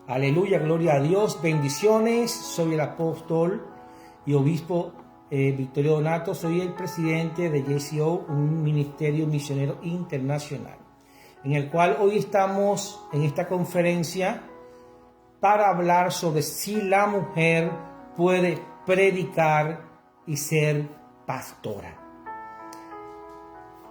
Aleluya, gloria a Dios, bendiciones. Soy el apóstol y obispo Victorio Donato. Soy el presidente de JCO, un ministerio misionero internacional, en el cual hoy estamos en esta conferencia para hablar sobre si la mujer puede predicar y ser pastora.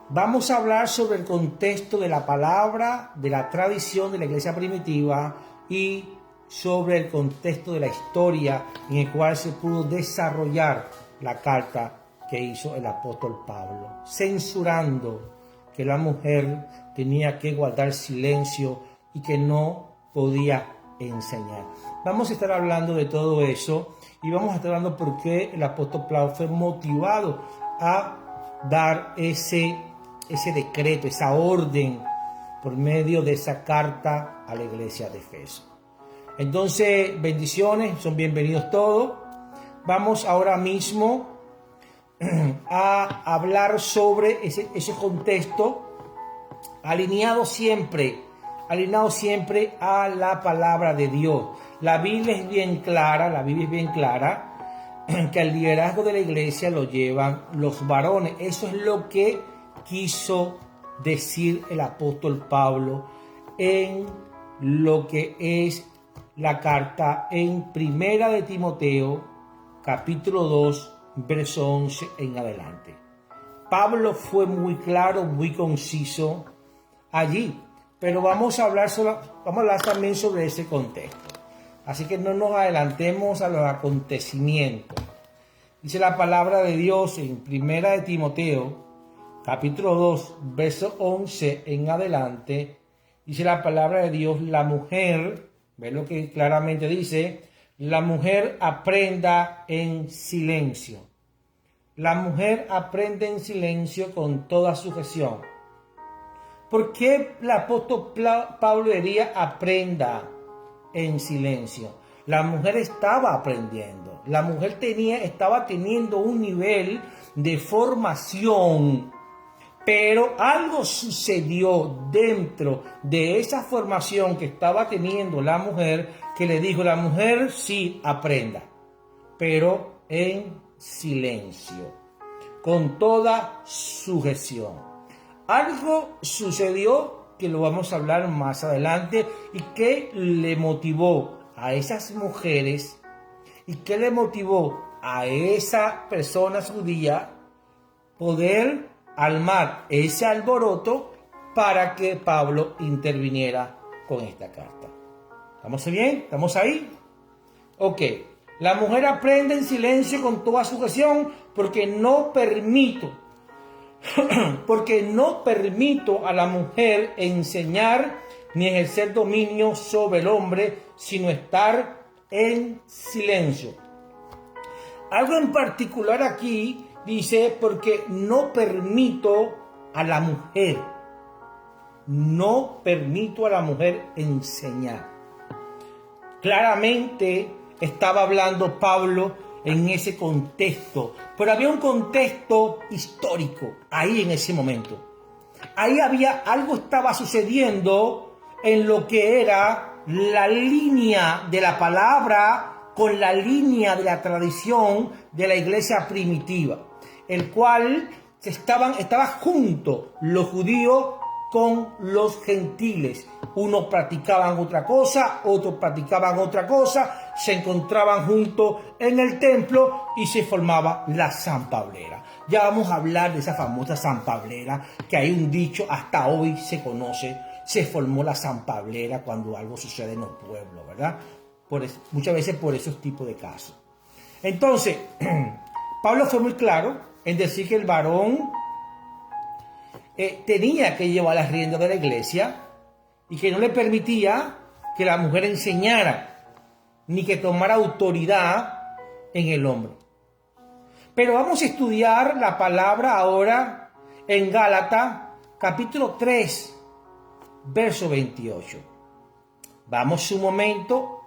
Vamos a hablar sobre el contexto de la palabra, de la tradición de la iglesia primitiva y sobre el contexto de la historia en el cual se pudo desarrollar la carta que hizo el apóstol Pablo, censurando que la mujer tenía que guardar silencio y que no podía enseñar. Vamos a estar hablando de todo eso y vamos a estar hablando por qué el apóstol Pablo fue motivado a dar ese decreto, esa orden por medio de esa carta a la iglesia de Efeso. Entonces, bendiciones, son bienvenidos todos. Vamos ahora mismo a hablar sobre ese contexto alineado siempre a la palabra de Dios. La Biblia es bien clara, que el liderazgo de la iglesia lo llevan los varones. Eso es lo que quiso decir el apóstol Pablo en lo que es la carta en Primera de Timoteo, capítulo 2, verso 11 en adelante. Pablo fue muy claro, muy conciso allí, pero vamos a hablar también sobre ese contexto. Así que no nos adelantemos a los acontecimientos. Dice la palabra de Dios en Primera de Timoteo, capítulo 2, verso 11 en adelante. Dice la palabra de Dios, la mujer, ve lo que claramente dice, la mujer aprenda en silencio. La mujer aprende en silencio con toda sujeción. ¿Por qué el apóstol Pablo diría aprenda en silencio? La mujer estaba aprendiendo. La mujer estaba teniendo un nivel de formación, pero algo sucedió dentro de esa formación que estaba teniendo la mujer, que le dijo, la mujer sí aprenda, pero en silencio, con toda sujeción. Algo sucedió que lo vamos a hablar más adelante y que le motivó a esas mujeres y que le motivó a esa persona judía poder armar ese alboroto para que Pablo interviniera con esta carta. ¿Estamos bien? ¿Estamos ahí? Ok. La mujer aprende en silencio con toda sujeción porque no permito a la mujer enseñar ni ejercer dominio sobre el hombre, sino estar en silencio. Algo en particular aquí dice, porque no permito a la mujer enseñar. Claramente estaba hablando Pablo en ese contexto, pero había un contexto histórico ahí en ese momento. Ahí algo estaba sucediendo en lo que era la línea de la palabra con la línea de la tradición de la iglesia primitiva, el cual estaba junto los judíos con los gentiles. Unos practicaban otra cosa, otros practicaban otra cosa, se encontraban juntos en el templo y se formaba la zampablera. Ya vamos a hablar de esa famosa zampablera, que hay un dicho, hasta hoy se conoce, se formó la zampablera cuando algo sucede en los pueblos, ¿verdad? Muchas veces por esos tipos de casos. Entonces, Pablo fue muy claro en decir que el varón tenía que llevar las riendas de la iglesia y que no le permitía que la mujer enseñara ni que tomara autoridad en el hombre. Pero vamos a estudiar la palabra ahora en Gálatas, capítulo 3, verso 28. Vamos un momento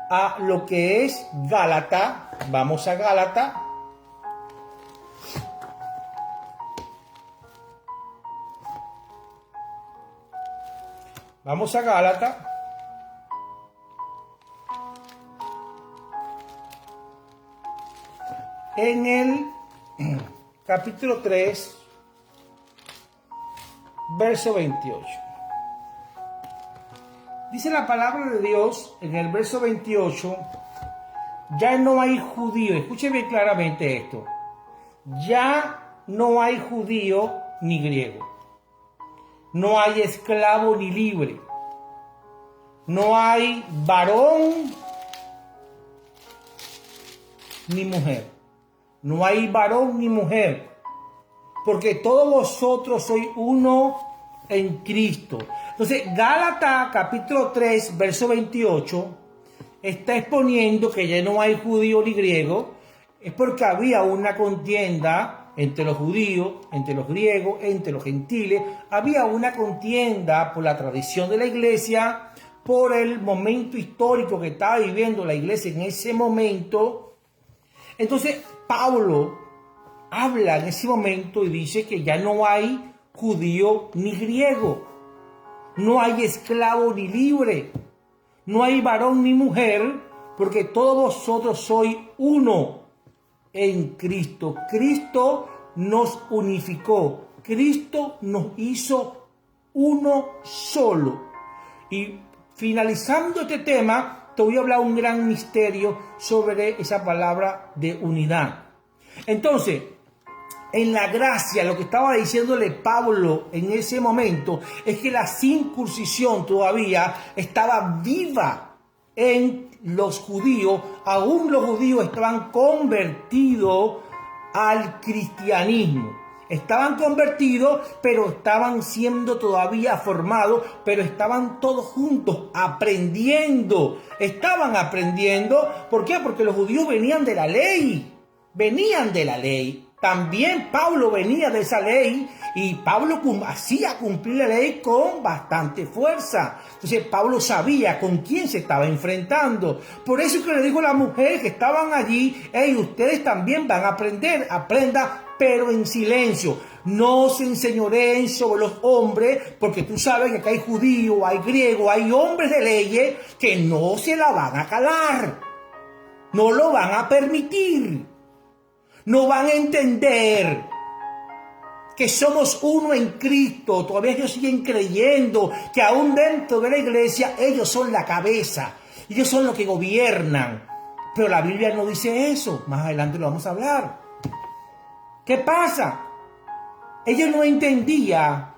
a lo que es Gálatas. Vamos a Gálatas. Vamos a Gálatas, en el capítulo 3, verso 28. Dice la palabra de Dios en el verso 28, ya no hay judío, escúcheme claramente esto, ya no hay judío ni griego, no hay esclavo ni libre, no hay varón ni mujer, no hay varón ni mujer, porque todos vosotros sois uno en Cristo. Entonces, Gálatas capítulo 3, verso 28, está exponiendo que ya no hay judío ni griego, es porque había una contienda entre los judíos, entre los griegos, entre los gentiles, había una contienda por la tradición de la iglesia, por el momento histórico que estaba viviendo la iglesia en ese momento. Entonces, Pablo habla en ese momento y dice que ya no hay judío ni griego, no hay esclavo ni libre, no hay varón ni mujer, porque todos vosotros sois uno en Cristo. Cristo nos unificó, Cristo nos hizo uno solo. Y finalizando este tema, te voy a hablar un gran misterio sobre esa palabra de unidad. Entonces, en la gracia, lo que estaba diciéndole Pablo en ese momento es que la circuncisión todavía estaba viva en los judíos. Aún los judíos estaban convertidos al cristianismo. Estaban convertidos, pero estaban siendo todavía formados, pero estaban todos juntos aprendiendo. Estaban aprendiendo. ¿Por qué? Porque los judíos venían de la ley. Venían de la ley. También Pablo venía de esa ley y Pablo hacía cumplir la ley con bastante fuerza. Entonces Pablo sabía con quién se estaba enfrentando. Por eso que le dijo a las mujeres que estaban allí, hey, ustedes también van a aprender, aprenda, pero en silencio. No se enseñoreen sobre los hombres, porque tú sabes que acá hay judíos, hay griegos, hay hombres de leyes que no se la van a calar. No lo van a permitir. No van a entender que somos uno en Cristo. Todavía ellos siguen creyendo que aún dentro de la iglesia ellos son la cabeza. Ellos son los que gobiernan. Pero la Biblia no dice eso. Más adelante lo vamos a hablar. ¿Qué pasa? Ellos no entendían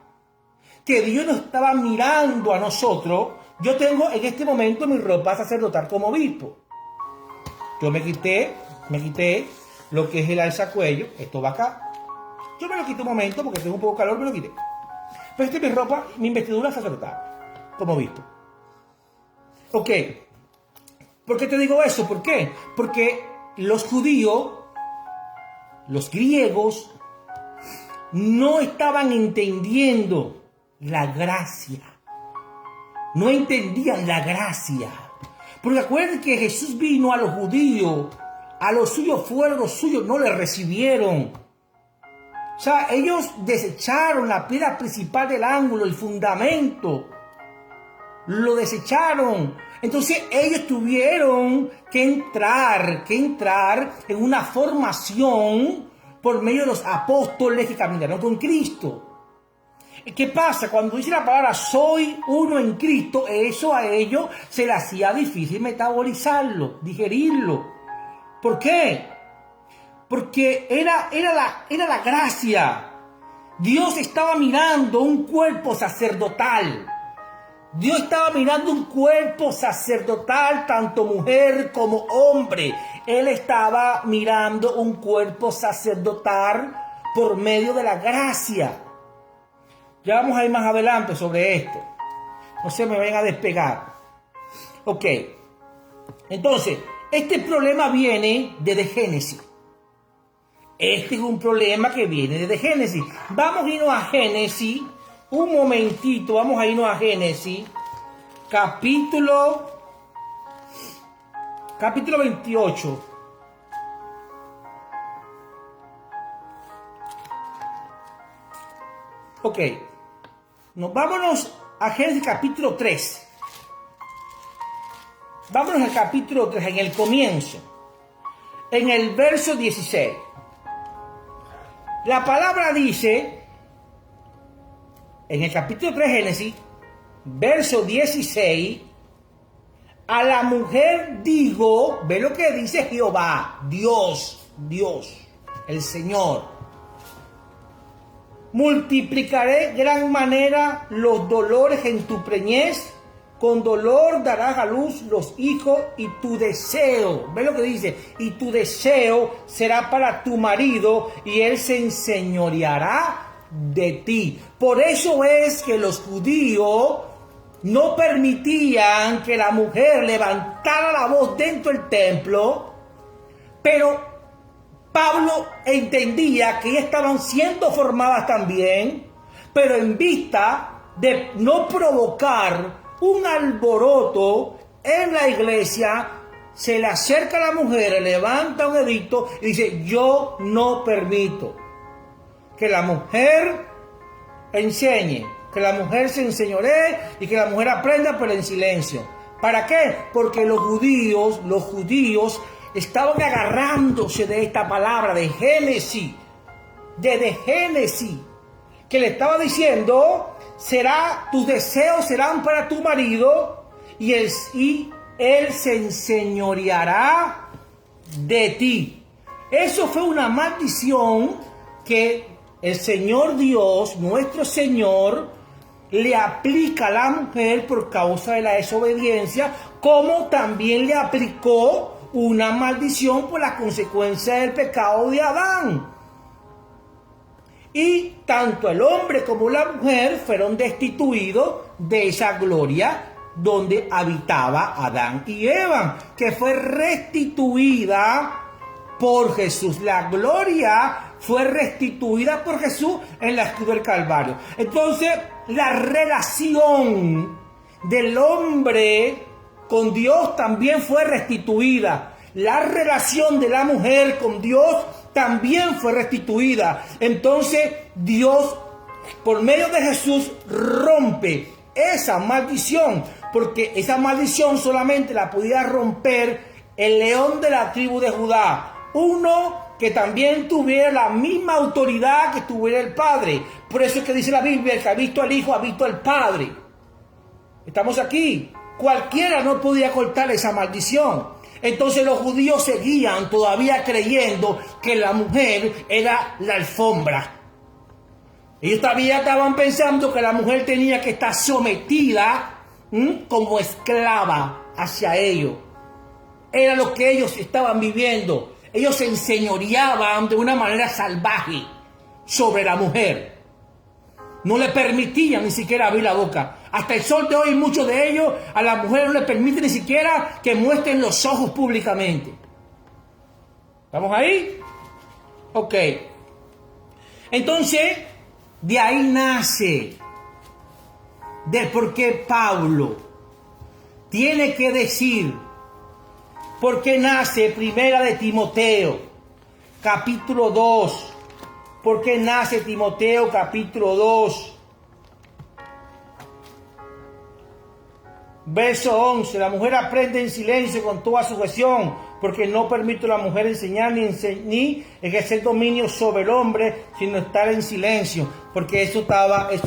que Dios nos estaba mirando a nosotros. Yo tengo en este momento mi ropa sacerdotal como obispo. Yo me quité lo que es el alzacuello, esto va acá. Yo me lo quité un momento porque tengo un poco de calor, me lo quité. Pero esta es mi ropa, mi investidura sacerdotal, como obispo. Ok. ¿Por qué te digo eso? ¿Por qué? Porque los judíos, los griegos, no estaban entendiendo la gracia. No entendían la gracia. Porque acuérdense que Jesús vino a los judíos, a los suyos fueron, los suyos no le recibieron. O sea, ellos desecharon la piedra principal del ángulo, el fundamento. Lo desecharon. Entonces ellos tuvieron que entrar en una formación por medio de los apóstoles que caminaron con Cristo. ¿Qué pasa? Cuando dice la palabra soy uno en Cristo, eso a ellos se les hacía difícil metabolizarlo, digerirlo. ¿Por qué? Porque era la gracia. Dios estaba mirando un cuerpo sacerdotal. Dios estaba mirando un cuerpo sacerdotal, tanto mujer como hombre. Él estaba mirando un cuerpo sacerdotal por medio de la gracia. Ya vamos a ir más adelante sobre esto. No se me vayan a despegar. Ok. Entonces, este problema viene desde Génesis. Este es un problema que viene desde Génesis. Vamos a irnos a Génesis. Un momentito, vamos a irnos a Génesis. Capítulo 28. Ok. Vámonos a Génesis capítulo 3. Vámonos al capítulo 3, en el comienzo. en el verso 16. La palabra dice, en el capítulo 3 de Génesis, verso 16, a la mujer digo, ve lo que dice Jehová, Dios, el Señor. Multiplicaré gran manera los dolores en tu preñez, con dolor darás a luz los hijos y tu deseo, ve lo que dice, y tu deseo será para tu marido y él se enseñoreará de ti. Por eso es que los judíos no permitían que la mujer levantara la voz dentro del templo, pero Pablo entendía que ellas estaban siendo formadas también, pero en vista de no provocar un alboroto en la iglesia, se le acerca a la mujer, levanta un edicto y dice, yo no permito que la mujer enseñe, que la mujer se enseñoree y que la mujer aprenda, pero en silencio. ¿Para qué? Porque los judíos estaban agarrándose de esta palabra de Génesis, que le estaba diciendo, tus deseos serán para tu marido y él se enseñoreará de ti. Eso fue una maldición que el Señor Dios, nuestro Señor, le aplica a la mujer por causa de la desobediencia, como también le aplicó una maldición por la consecuencia del pecado de Adán. Y tanto el hombre como la mujer fueron destituidos de esa gloria donde habitaba Adán y Eva, que fue restituida por Jesús. La gloria fue restituida por Jesús en la cruz del Calvario. Entonces, la relación del hombre con Dios también fue restituida. La relación de la mujer con Dios también fue restituida. Entonces, Dios, por medio de Jesús, rompe esa maldición, porque esa maldición solamente la podía romper el león de la tribu de Judá, uno que también tuviera la misma autoridad que tuviera el Padre. Por eso es que dice la Biblia, el que ha visto al Hijo ha visto al Padre. Estamos aquí. Cualquiera no podía cortar esa maldición. Entonces los judíos seguían todavía creyendo que la mujer era la alfombra. Ellos todavía estaban pensando que la mujer tenía que estar sometida como esclava hacia ellos. Era lo que ellos estaban viviendo. Ellos se enseñoreaban de una manera salvaje sobre la mujer. No le permitían ni siquiera abrir la boca. Hasta el sol de hoy, muchos de ellos, a las mujeres no les permiten ni siquiera que muestren los ojos públicamente. ¿Estamos ahí? Ok. Entonces, de ahí nace del por qué Pablo tiene que decir, por qué nace Primera de Timoteo, capítulo 2. ¿Por qué nace Timoteo, capítulo 2? Verso 11, la mujer aprende en silencio con toda sujeción, porque no permito a la mujer enseñar ni ejercer dominio sobre el hombre, sino estar en silencio, porque esto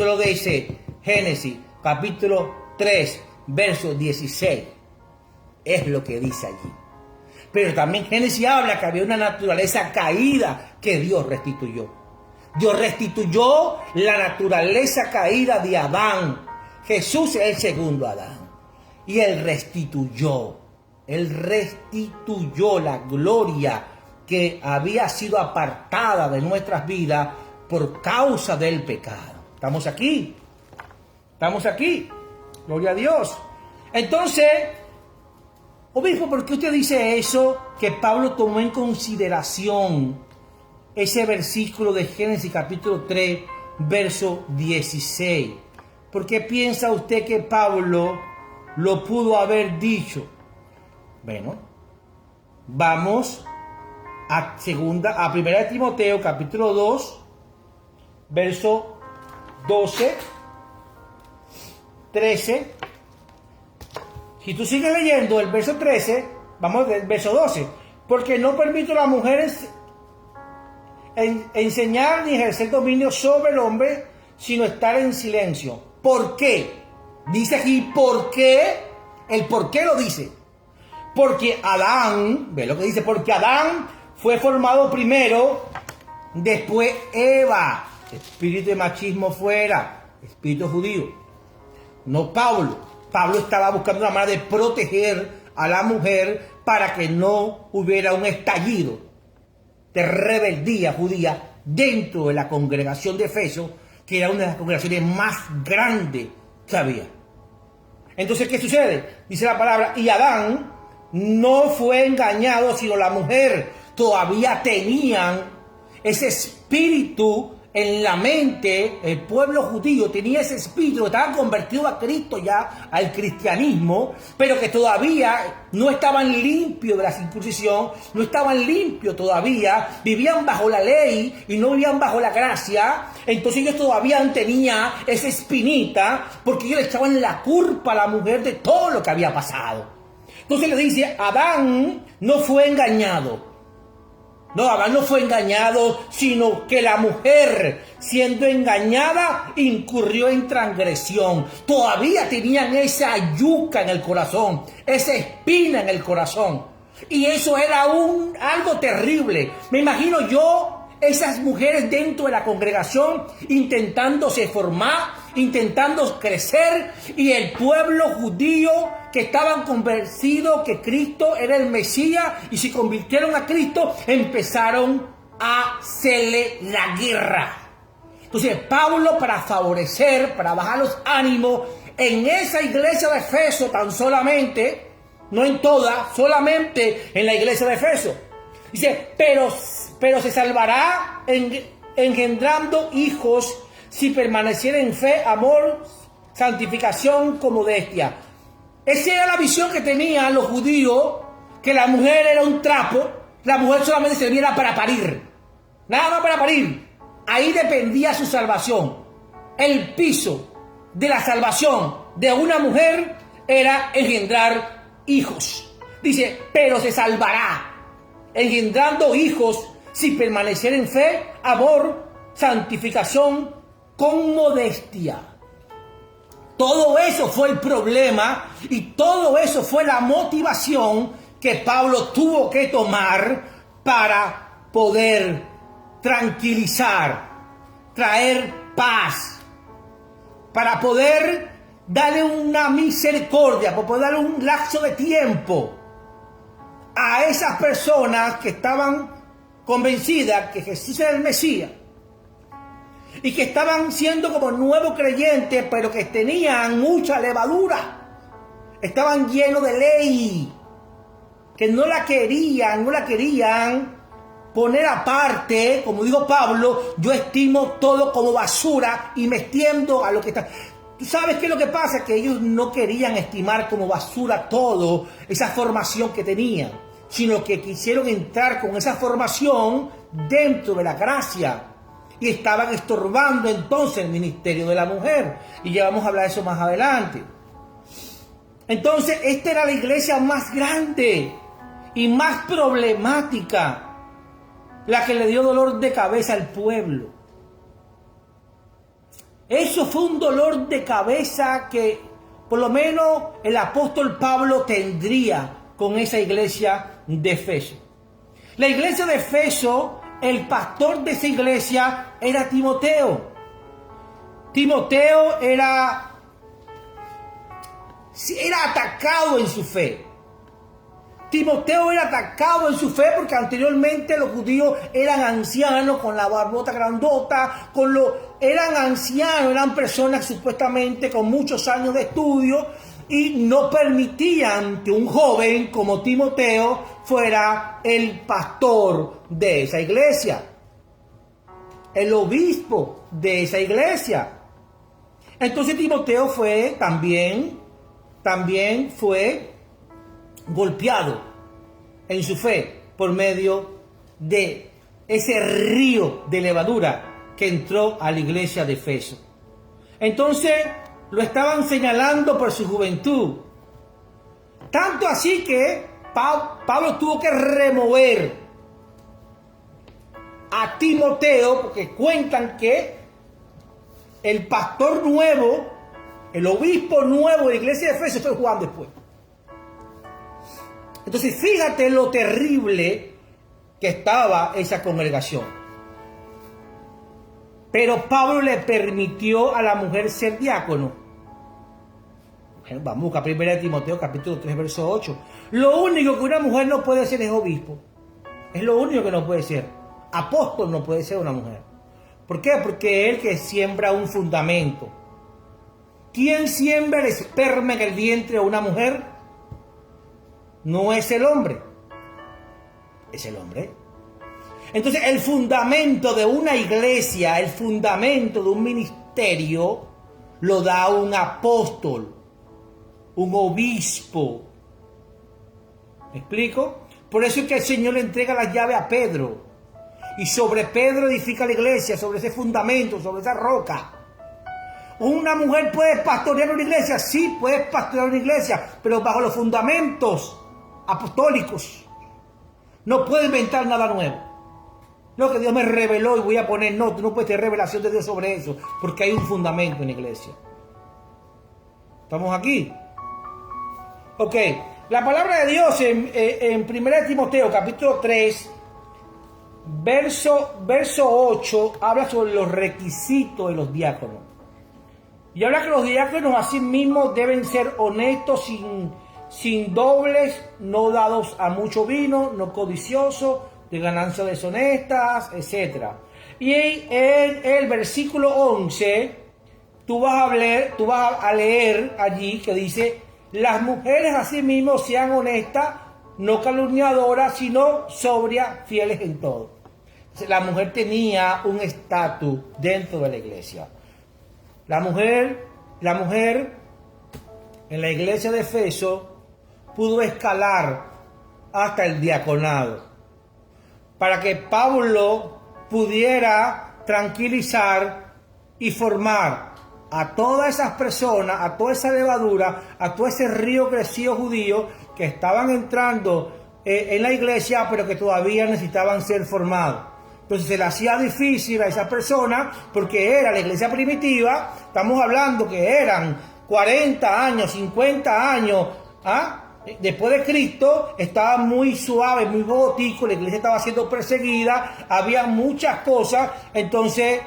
lo dice Génesis, capítulo 3, verso 16, es lo que dice allí. Pero también Génesis habla que había una naturaleza caída que Dios restituyó. Dios restituyó la naturaleza caída de Adán. Jesús es el segundo Adán. Y Él restituyó la gloria que había sido apartada de nuestras vidas por causa del pecado. ¿Estamos aquí? ¿Estamos aquí? Gloria a Dios. Entonces, obispo, ¿por qué usted dice eso? Que Pablo tomó en consideración ese versículo de Génesis capítulo 3, verso 16. ¿Por qué piensa usted que Pablo lo pudo haber dicho? Bueno, vamos a Primera de Timoteo capítulo 2, verso 12, 13. Si tú sigues leyendo el verso 13, vamos al verso 12. porque no permito a las mujeres enseñar ni ejercer dominio sobre el hombre, sino estar en silencio. ¿Por qué? Dice aquí, ¿por qué? El por qué lo dice. Porque Adán, ve lo que dice, porque Adán fue formado primero, después Eva. Espíritu de machismo fuera, espíritu judío. No Pablo. Pablo estaba buscando una manera de proteger a la mujer para que no hubiera un estallido de rebeldía judía dentro de la congregación de Efeso, que era una de las congregaciones más grandes que había. Entonces, ¿qué sucede? Dice la palabra, y Adán no fue engañado, sino la mujer. Todavía tenían ese espíritu en la mente. El pueblo judío tenía ese espíritu, estaban convertidos a Cristo ya, al cristianismo, pero que todavía no estaban limpios de la circuncisión, no estaban limpios todavía, vivían bajo la ley y no vivían bajo la gracia. Entonces ellos todavía tenían esa espinita, porque ellos le echaban la culpa a la mujer de todo lo que había pasado. Entonces le dice, Adán no fue engañado. No, Adán no fue engañado, sino que la mujer, siendo engañada, incurrió en transgresión. Todavía tenían esa yuca en el corazón, esa espina en el corazón. Y eso era algo terrible. Me imagino yo esas mujeres dentro de la congregación intentándose formar, intentando crecer, y el pueblo judío que estaban convencidos que Cristo era el Mesías y se convirtieron a Cristo, empezaron a hacerle la guerra. Entonces Pablo, para favorecer, para bajar los ánimos en esa iglesia de Efeso, tan solamente, no en toda, solamente en la iglesia de Efeso, dice, pero se salvará engendrando hijos si permaneciera en fe, amor, santificación con modestia. Esa era la visión que tenían los judíos, que la mujer era un trapo, la mujer solamente servía para parir, nada más para parir. Ahí dependía su salvación. El piso de la salvación de una mujer era engendrar hijos. Dice, pero se salvará engendrando hijos si permanecer en fe, amor, santificación con modestia. Todo eso fue el problema y todo eso fue la motivación que Pablo tuvo que tomar para poder tranquilizar, traer paz, para poder darle una misericordia, para poder darle un lapso de tiempo a esas personas que estaban convencidas que Jesús era el Mesías y que estaban siendo como nuevos creyentes, pero que tenían mucha levadura, estaban llenos de ley, que no la querían poner aparte. Como dijo Pablo, yo estimo todo como basura y me extiendo a lo que está. ¿Tú sabes qué es lo que pasa? Que ellos no querían estimar como basura todo esa formación que tenían, sino que quisieron entrar con esa formación dentro de la gracia y estaban estorbando entonces el ministerio de la mujer. Y ya vamos a hablar de eso más adelante. Entonces, esta era la iglesia más grande y más problemática, la que le dio dolor de cabeza al pueblo. Eso fue un dolor de cabeza que por lo menos el apóstol Pablo tendría con esa iglesia de Efeso. La iglesia de Efeso, el pastor de esa iglesia era Timoteo. Timoteo era atacado en su fe. Timoteo era atacado en su fe porque anteriormente los judíos eran ancianos con la barbota grandota, eran ancianos, eran personas supuestamente con muchos años de estudio y no permitían que un joven como Timoteo fuera el pastor de esa iglesia, el obispo de esa iglesia. Entonces Timoteo fue también fue golpeado en su fe por medio de ese río de levadura que entró a la iglesia de Efeso. Entonces lo estaban señalando por su juventud, tanto así que Pablo tuvo que remover a Timoteo, porque cuentan que el pastor nuevo, el obispo nuevo de la iglesia de Efesios fue Juan después. Entonces fíjate lo terrible que estaba esa congregación. Pero Pablo le permitió a la mujer ser diácono. Bueno, vamos a 1 Timoteo capítulo 3 verso 8. Lo único que una mujer no puede ser es obispo. Es lo único que no puede ser. Apóstol no puede ser una mujer. ¿Por qué? Porque es el que siembra un fundamento. ¿Quién siembra el esperma en el vientre de una mujer? No es el hombre. Es el hombre. Entonces el fundamento de una iglesia, el fundamento de un ministerio, lo da un apóstol, un obispo. ¿Me explico? Por eso es que el Señor le entrega la llave a Pedro. Y sobre Pedro edifica la iglesia, sobre ese fundamento, sobre esa roca. ¿Una mujer puede pastorear una iglesia? Sí, puede pastorear una iglesia, pero bajo los fundamentos apostólicos. No puede inventar nada nuevo. Lo que Dios me reveló y voy a poner, no, tú no puedes tener revelación de Dios sobre eso, porque hay un fundamento en la iglesia. ¿Estamos aquí? Ok, la palabra de Dios en 1 Timoteo capítulo 3, verso 8, habla sobre los requisitos de los diáconos. Y habla que los diáconos así mismos deben ser honestos, sin dobles, no dados a mucho vino, no codiciosos, de ganancias deshonestas, etc. Y en el versículo 11, tú vas a leer allí que dice: las mujeres asimismo sean honestas, no calumniadoras, sino sobrias, fieles en todo. Entonces, la mujer tenía un estatus dentro de la iglesia. La mujer en la iglesia de Efeso pudo escalar hasta el diaconado, para que Pablo pudiera tranquilizar y formar a todas esas personas, a toda esa levadura, a todo ese río crecido judío que estaban entrando en la iglesia, pero que todavía necesitaban ser formados. Entonces se le hacía difícil a esa persona, porque era la iglesia primitiva. Estamos hablando que eran 40 años, 50 años, después de Cristo. Estaba muy suave, muy bogotico, la iglesia estaba siendo perseguida, había muchas cosas. Entonces,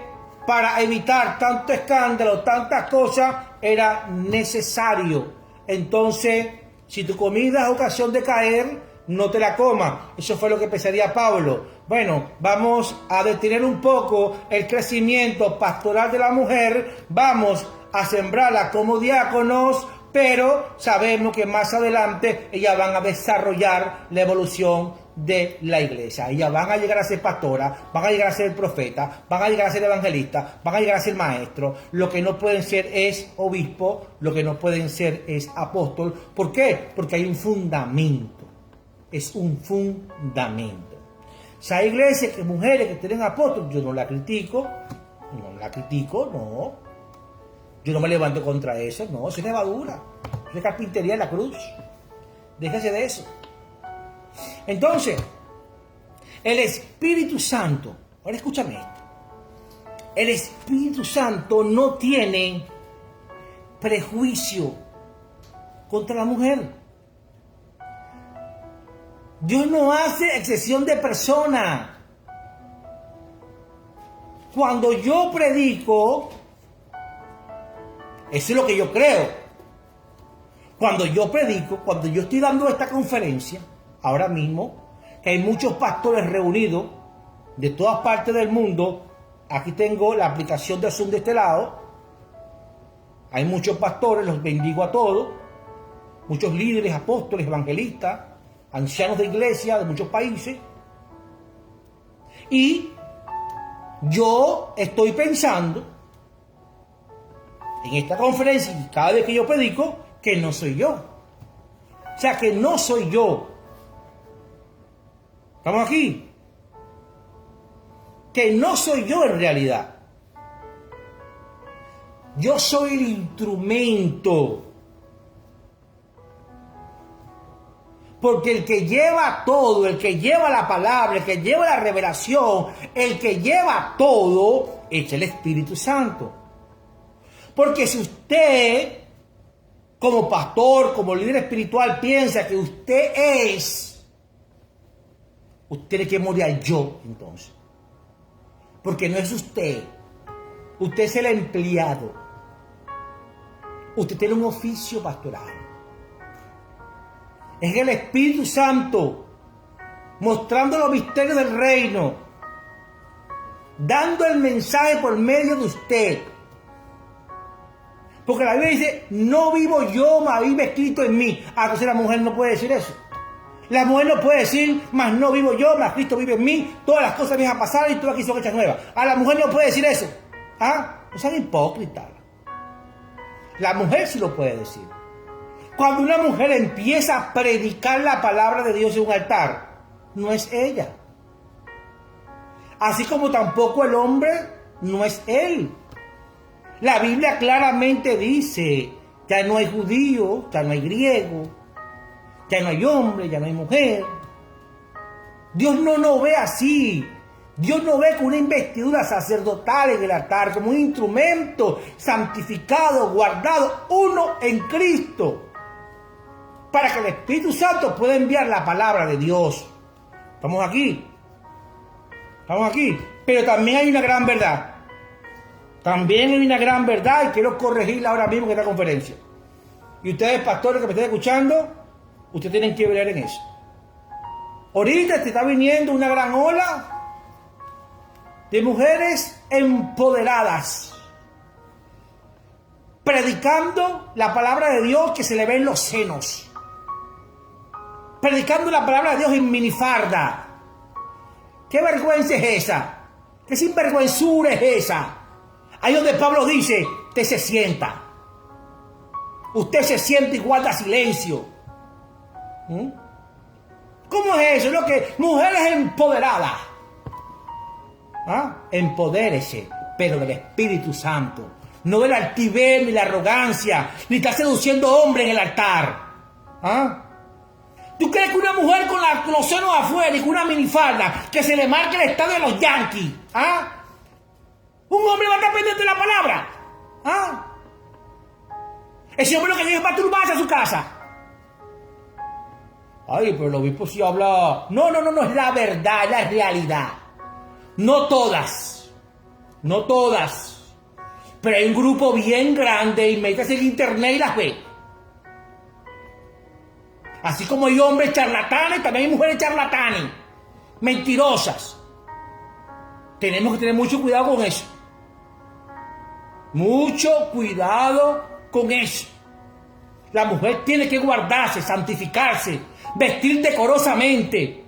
para evitar tanto escándalo, tantas cosas, era necesario. Entonces, si tu comida es ocasión de caer, no te la comas. Eso fue lo que pensaría Pablo. Bueno, vamos a detener un poco el crecimiento pastoral de la mujer, vamos a sembrarla como diáconos, pero sabemos que más adelante ellas van a desarrollar la evolución de la iglesia. Ellas van a llegar a ser pastoras, van a llegar a ser profetas, van a llegar a ser evangelistas, van a llegar a ser maestros. Lo que no pueden ser es obispo, lo que no pueden ser es apóstol. ¿Por qué? Porque hay un fundamento. Es un fundamento. Si hay iglesias, que mujeres que tienen apóstol, yo no la critico, no. Yo no me levanto contra eso, no, eso es levadura, eso es carpintería en la cruz. Déjese de eso. Entonces, el Espíritu Santo, ahora escúchame esto, el Espíritu Santo no tiene prejuicio contra la mujer. Dios no hace excepción de persona. Cuando yo predico, eso es lo que yo creo. Cuando yo predico, cuando yo estoy dando esta conferencia, ahora mismo, que hay muchos pastores reunidos de todas partes del mundo. Aquí tengo la aplicación de Zoom de este lado. Hay muchos pastores, los bendigo a todos. Muchos líderes, apóstoles, evangelistas, ancianos de iglesia de muchos países. Y yo estoy pensando en esta conferencia, y cada vez que yo predico, que no soy yo. O sea, que no soy yo. ¿Estamos aquí? Que no soy yo en realidad. Yo soy el instrumento. Porque el que lleva todo, el que lleva la palabra, el que lleva la revelación, el que lleva todo, es el Espíritu Santo. Porque si usted, como pastor, como líder espiritual, piensa que usted tiene que morir al yo, entonces. Porque no es usted. Usted es el empleado. Usted tiene un oficio pastoral. Es el Espíritu Santo mostrando los misterios del reino, dando el mensaje por medio de usted. Porque la Biblia dice, no vivo yo, mas vive Cristo en mí. Entonces la mujer no puede decir eso. La mujer no puede decir, mas no vivo yo, mas Cristo vive en mí. Todas las cosas viejas pasaron y todas aquí son hechas nuevas. La mujer no puede decir eso. No sean hipócritas. La mujer sí lo puede decir. Cuando una mujer empieza a predicar la palabra de Dios en un altar, no es ella. Así como tampoco el hombre no es él. La Biblia claramente dice, ya no hay judío, ya no hay griego, ya no hay hombre, ya no hay mujer. Dios no nos ve así. Dios nos ve con una investidura sacerdotal en el altar, como un instrumento santificado, guardado, uno en Cristo, para que el Espíritu Santo pueda enviar la palabra de Dios. ¿Estamos aquí? Estamos aquí. Pero también hay una gran verdad. También hay una gran verdad y quiero corregirla ahora mismo en esta conferencia. Y ustedes, pastores que me estén escuchando, ustedes tienen que ver en eso. Ahorita te está viniendo una gran ola de mujeres empoderadas, predicando la palabra de Dios que se le ven los senos, predicando la palabra de Dios en minifarda. ¿Qué vergüenza es esa? ¿Qué sinvergüenzura es esa? Ahí donde Pablo dice, usted se sienta. Usted se sienta y guarda silencio. ¿Cómo es eso? Lo que mujeres empoderadas. Empodérese, pero del Espíritu Santo. No de la altivez ni la arrogancia, ni está seduciendo hombres en el altar. ¿Tú crees que una mujer con los senos afuera y con una minifalda que se le marque el estadio de los Yankees, un hombre va a estar pendiente de la palabra? Ese hombre lo que quiere es masturbarse a su casa. Ay, pero el obispo sí habla. No, es la verdad, es la realidad. No todas. Pero hay un grupo bien grande y métase en internet y las ve. Así como hay hombres charlatanes, también hay mujeres charlatanes, mentirosas. Tenemos que tener mucho cuidado con eso. Mucho cuidado con eso. La mujer tiene que guardarse, santificarse, vestir decorosamente.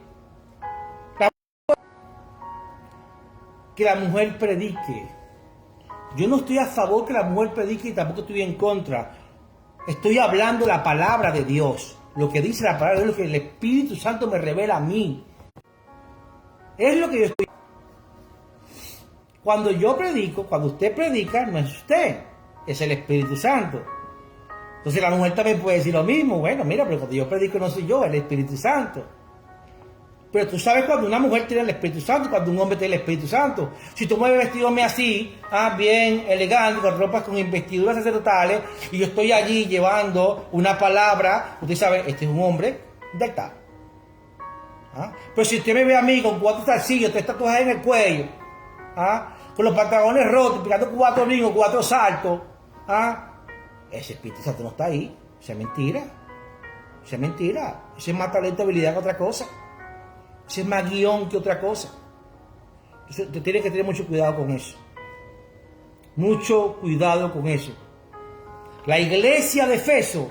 Que la mujer predique. Yo no estoy a favor que la mujer predique y tampoco estoy en contra. Estoy hablando la palabra de Dios. Lo que dice la palabra de Dios, lo que el Espíritu Santo me revela a mí. Es lo que yo estoy. Cuando yo predico, cuando usted predica, no es usted, es el Espíritu Santo. Entonces la mujer también puede decir lo mismo. Bueno, mira, pero cuando yo predico no soy yo, es el Espíritu Santo. Pero tú sabes cuando una mujer tiene el Espíritu Santo, cuando un hombre tiene el Espíritu Santo. Si tú me ves vestido así, bien elegante, con ropas con investiduras sacerdotales, y yo estoy allí llevando una palabra, usted sabe, este es un hombre de tal. Pero si usted me ve a mí con 4 zarcillos, 3 tatuajes en el cuello, con los pantalones rotos, picando 4 niños, 4 saltos, ese Espíritu Santo no está ahí. Eso es mentira. Eso es mentira. Eso es más talento, habilidad que otra cosa. Eso es más guión que otra cosa. Entonces, te tienes que tener mucho cuidado con eso. Mucho cuidado con eso. La iglesia de Efeso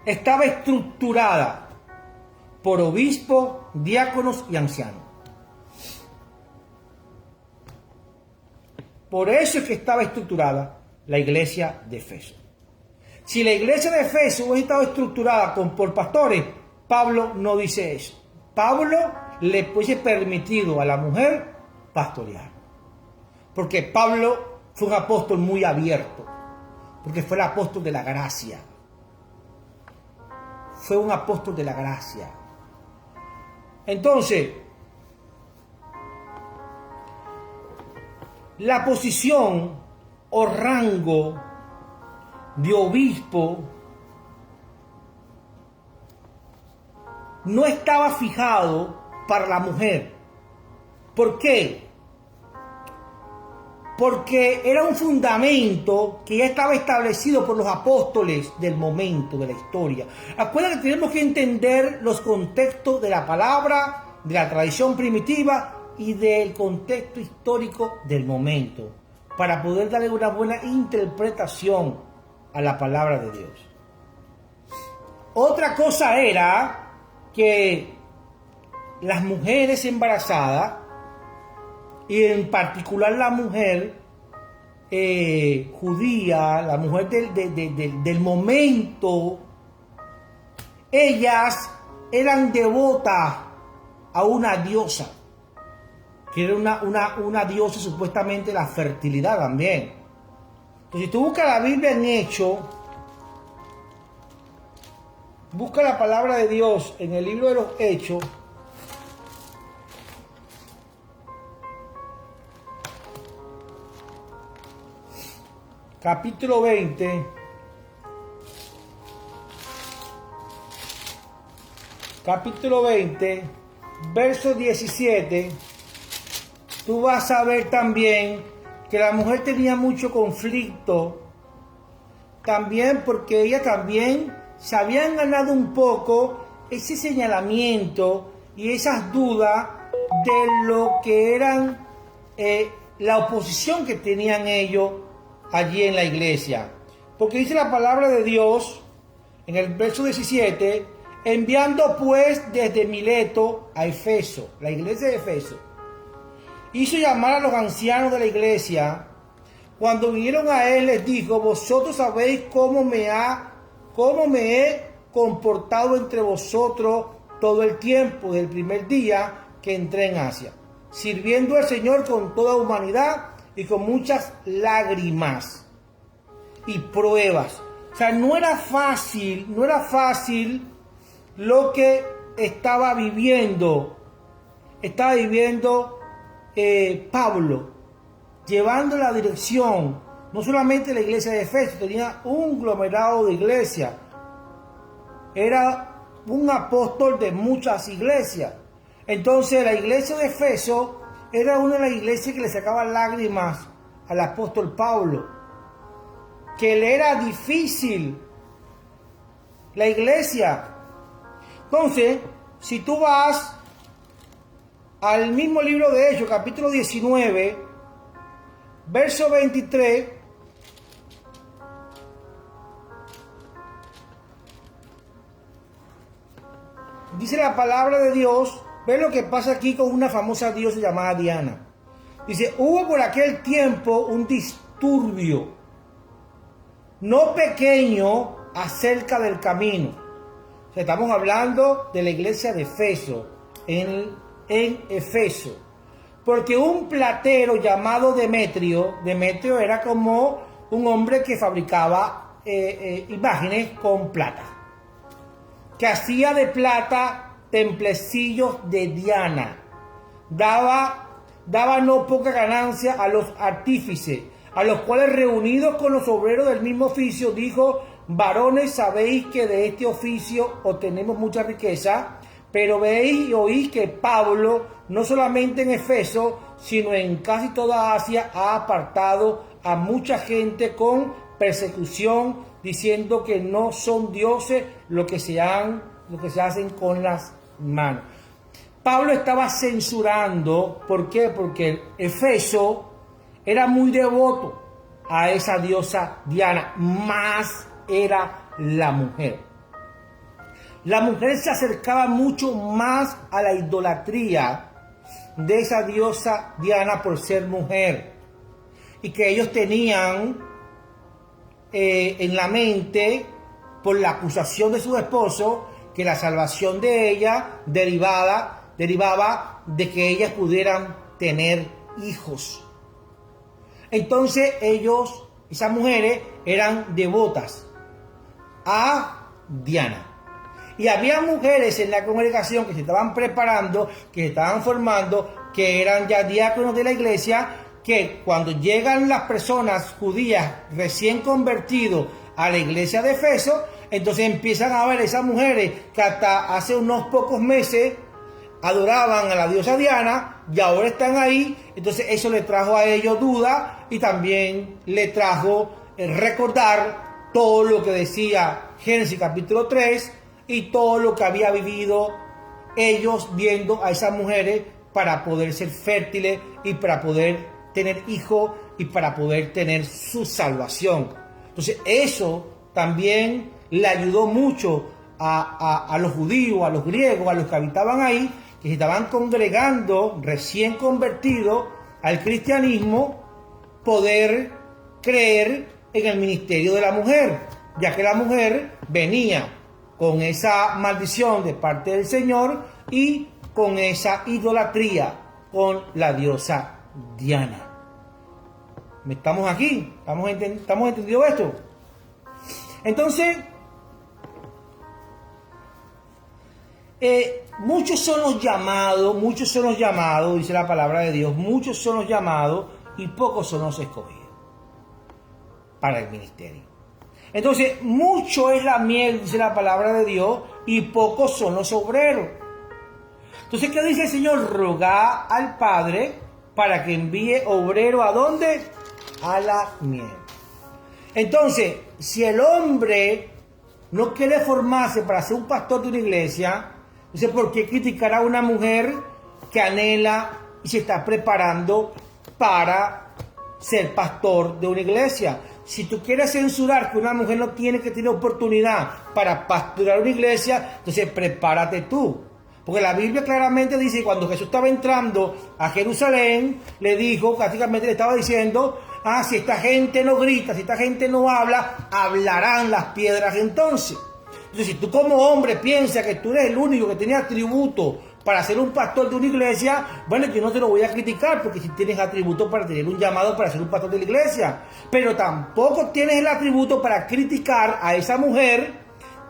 estaba estructurada por obispos, diáconos y ancianos. Por eso es que estaba estructurada la iglesia de Efeso. Si la iglesia de Efeso hubiera estado estructurada por pastores, Pablo no dice eso. Pablo le hubiese permitido a la mujer pastorear. Porque Pablo fue un apóstol muy abierto. Porque fue el apóstol de la gracia. fue un apóstol de la gracia. Entonces, la posición o rango de obispo no estaba fijado para la mujer. ¿Por qué? Porque era un fundamento que ya estaba establecido por los apóstoles del momento de la historia. Acuérdense que tenemos que entender los contextos de la palabra, de la tradición primitiva y del contexto histórico del momento, para poder darle una buena interpretación a la palabra de Dios. Otra cosa era que las mujeres embarazadas, y en particular la mujer judía, la mujer del momento, ellas eran devotas a una diosa, que era una diosa supuestamente de la fertilidad también. Entonces, si tú buscas la Biblia en Hechos, busca la palabra de Dios en el libro de los Hechos, capítulo 20, verso 17, tú vas a ver también que la mujer tenía mucho conflicto, también porque ella también se habían ganado un poco ese señalamiento y esas dudas de lo que eran la oposición que tenían ellos allí en la iglesia. Porque dice la palabra de Dios en el verso 17, enviando pues desde Mileto a Efeso, la iglesia de Efeso, hizo llamar a los ancianos de la iglesia. Cuando vinieron a él les dijo, vosotros sabéis cómo me he comportado entre vosotros todo el tiempo del primer día que entré en Asia, sirviendo al Señor con toda humanidad y con muchas lágrimas y pruebas. O sea, no era fácil lo que estaba viviendo Pablo, llevando la dirección, no solamente la iglesia de Efeso, tenía un conglomerado de iglesias, era un apóstol de muchas iglesias. Entonces la iglesia de Efeso era una de las iglesias que le sacaba lágrimas al apóstol Pablo, que le era difícil la iglesia. Entonces, si tú vas al mismo libro de Hechos, capítulo 19, verso 23, dice la palabra de Dios. Ve lo que pasa aquí con una famosa diosa llamada Diana. Dice, hubo por aquel tiempo un disturbio no pequeño acerca del camino. O sea, estamos hablando de la iglesia de Efeso, en Efeso. Porque un platero llamado Demetrio era como un hombre que fabricaba imágenes con plata, que hacía de plata templecillos de Diana, daba no poca ganancia a los artífices, a los cuales reunidos con los obreros del mismo oficio, dijo, varones, sabéis que de este oficio obtenemos mucha riqueza, pero veis y oís que Pablo, no solamente en Efeso, sino en casi toda Asia, ha apartado a mucha gente con persecución, diciendo que no son dioses lo que se hacen con las manos. Pablo estaba censurando. ¿Por qué? Porque Efeso era muy devoto a esa diosa Diana, más era la mujer. La mujer se acercaba mucho más a la idolatría de esa diosa Diana por ser mujer, y que ellos tenían en la mente, por la acusación de su esposo, que la salvación de ella derivaba de que ellas pudieran tener hijos. Entonces esas mujeres eran devotas a Diana. Y había mujeres en la congregación que se estaban preparando, que se estaban formando, que eran ya diáconos de la iglesia, que cuando llegan las personas judías recién convertidos a la iglesia de Efeso, entonces empiezan a ver esas mujeres que hasta hace unos pocos meses adoraban a la diosa Diana y ahora están ahí. Entonces eso le trajo a ellos duda y también le trajo recordar todo lo que decía Génesis capítulo 3 y todo lo que había vivido ellos viendo a esas mujeres para poder ser fértiles y para poder tener hijos y para poder tener su salvación. Entonces eso también le ayudó mucho a los judíos, a los griegos, a los que habitaban ahí, que se estaban congregando recién convertidos al cristianismo, poder creer en el ministerio de la mujer, ya que la mujer venía con esa maldición de parte del Señor y con esa idolatría con la diosa Diana. ¿Estamos aquí? ¿Estamos entendiendo esto? Entonces, muchos son los llamados, dice la palabra de Dios, muchos son los llamados y pocos son los escogidos para el ministerio. Entonces, mucho es la miel, dice la palabra de Dios, y pocos son los obreros. Entonces, ¿qué dice el Señor? Rogad al Padre para que envíe obrero ¿a dónde? A la miel. Entonces, si el hombre no quiere formarse para ser un pastor de una iglesia, entonces, ¿por qué criticar a una mujer que anhela y se está preparando para ser pastor de una iglesia? Si tú quieres censurar que una mujer no tiene que tener oportunidad para pastorear una iglesia, entonces prepárate tú. Porque la Biblia claramente dice que cuando Jesús estaba entrando a Jerusalén, le dijo, prácticamente le estaba diciendo, si esta gente no grita, si esta gente no habla, hablarán las piedras entonces. Entonces, si tú como hombre piensas que tú eres el único que tiene atributo para ser un pastor de una iglesia, bueno, yo no te lo voy a criticar, porque si tienes atributo para tener un llamado para ser un pastor de la iglesia, pero tampoco tienes el atributo para criticar a esa mujer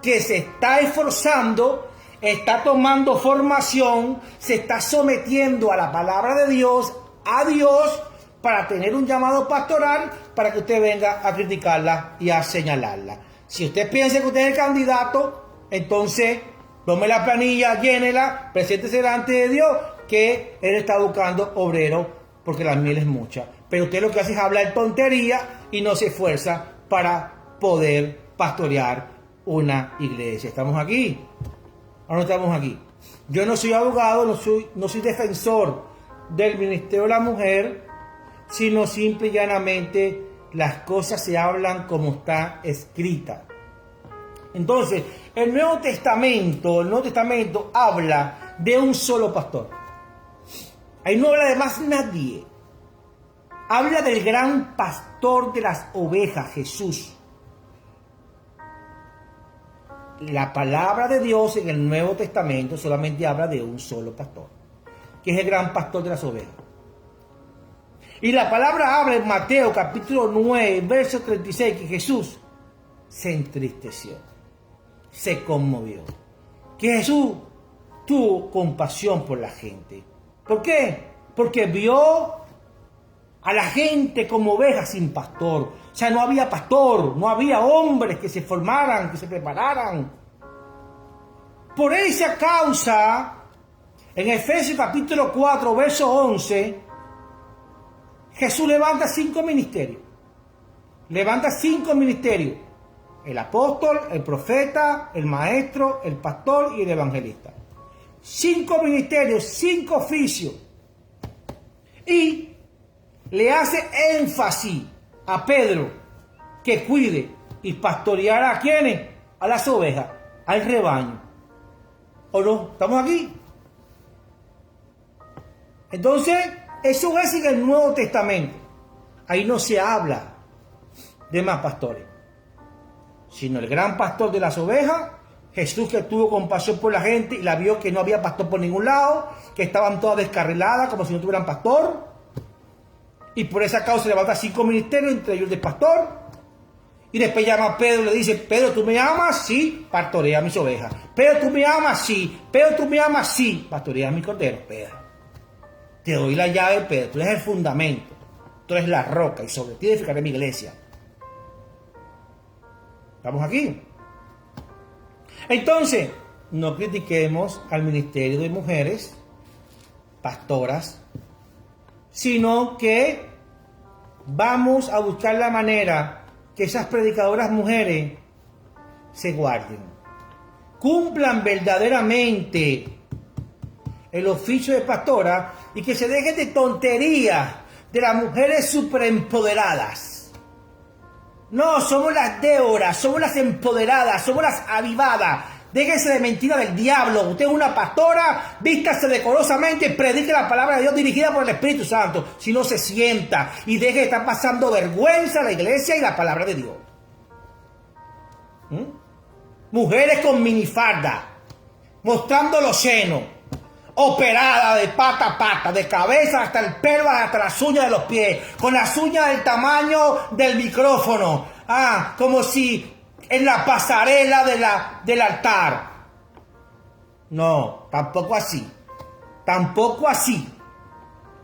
que se está esforzando, está tomando formación, se está sometiendo a la palabra de Dios, a Dios, para tener un llamado pastoral, para que usted venga a criticarla y a señalarla. Si usted piensa que usted es el candidato, entonces tome la planilla, llénela, preséntese delante de Dios, que Él está buscando obreros, porque la miel es mucha. Pero usted lo que hace es hablar tontería y no se esfuerza para poder pastorear una iglesia. ¿Estamos aquí? ¿O no estamos aquí? Yo no soy abogado, no soy defensor del ministerio de la mujer, sino simple y llanamente las cosas se hablan como está escrita. Entonces, el Nuevo Testamento habla de un solo pastor. Ahí no habla de más nadie. Habla del gran pastor de las ovejas, Jesús. La palabra de Dios en el Nuevo Testamento solamente habla de un solo pastor, que es el gran pastor de las ovejas. Y la palabra habla en Mateo capítulo 9, verso 36, que Jesús se entristeció, se conmovió. Que Jesús tuvo compasión por la gente. ¿Por qué? Porque vio a la gente como ovejas sin pastor. O sea, no había pastor, no había hombres que se formaran, que se prepararan. Por esa causa, en Efesios capítulo 4, verso 11, Jesús levanta 5 ministerios. Levanta 5 ministerios. El apóstol, el profeta, el maestro, el pastor y el evangelista. 5 ministerios, 5 oficios. Y le hace énfasis a Pedro que cuide y pastoreara a quienes, a las ovejas, al rebaño. ¿O no? ¿Estamos aquí? Entonces, eso es en el Nuevo Testamento. Ahí no se habla de más pastores, sino el gran pastor de las ovejas, Jesús, que tuvo compasión por la gente y la vio que no había pastor por ningún lado, que estaban todas descarriladas como si no tuvieran pastor, y por esa causa levanta 5 ministerios, entre ellos el de pastor, Y después llama a Pedro y le dice, Pedro, ¿tú me amas? Sí, pastorea mis ovejas. Pedro, ¿tú me amas? Sí. Pedro, ¿tú me amas? Sí, pastorea mis corderos. Pedro, te doy la llave, Pedro. Tú eres el fundamento. Tú eres la roca y sobre ti edificaré mi iglesia. ¿Estamos aquí? Entonces, no critiquemos al ministerio de mujeres, pastoras, sino que vamos a buscar la manera que esas predicadoras mujeres se guarden, cumplan verdaderamente el oficio de pastora y que se dejen de tonterías de las mujeres superempoderadas. No, somos las Déboras, somos las empoderadas, somos las avivadas. Déjense de mentira del diablo. Usted es una pastora, vístase decorosamente y predique la palabra de Dios dirigida por el Espíritu Santo. Si no, se sienta y deje de estar pasando vergüenza a la iglesia y la palabra de Dios. Mujeres con minifalda, mostrando los senos, operada de pata a pata, de cabeza hasta el pelo, hasta las uñas de los pies, con las uñas del tamaño del micrófono, como si en la pasarela del altar. No, tampoco así, tampoco así.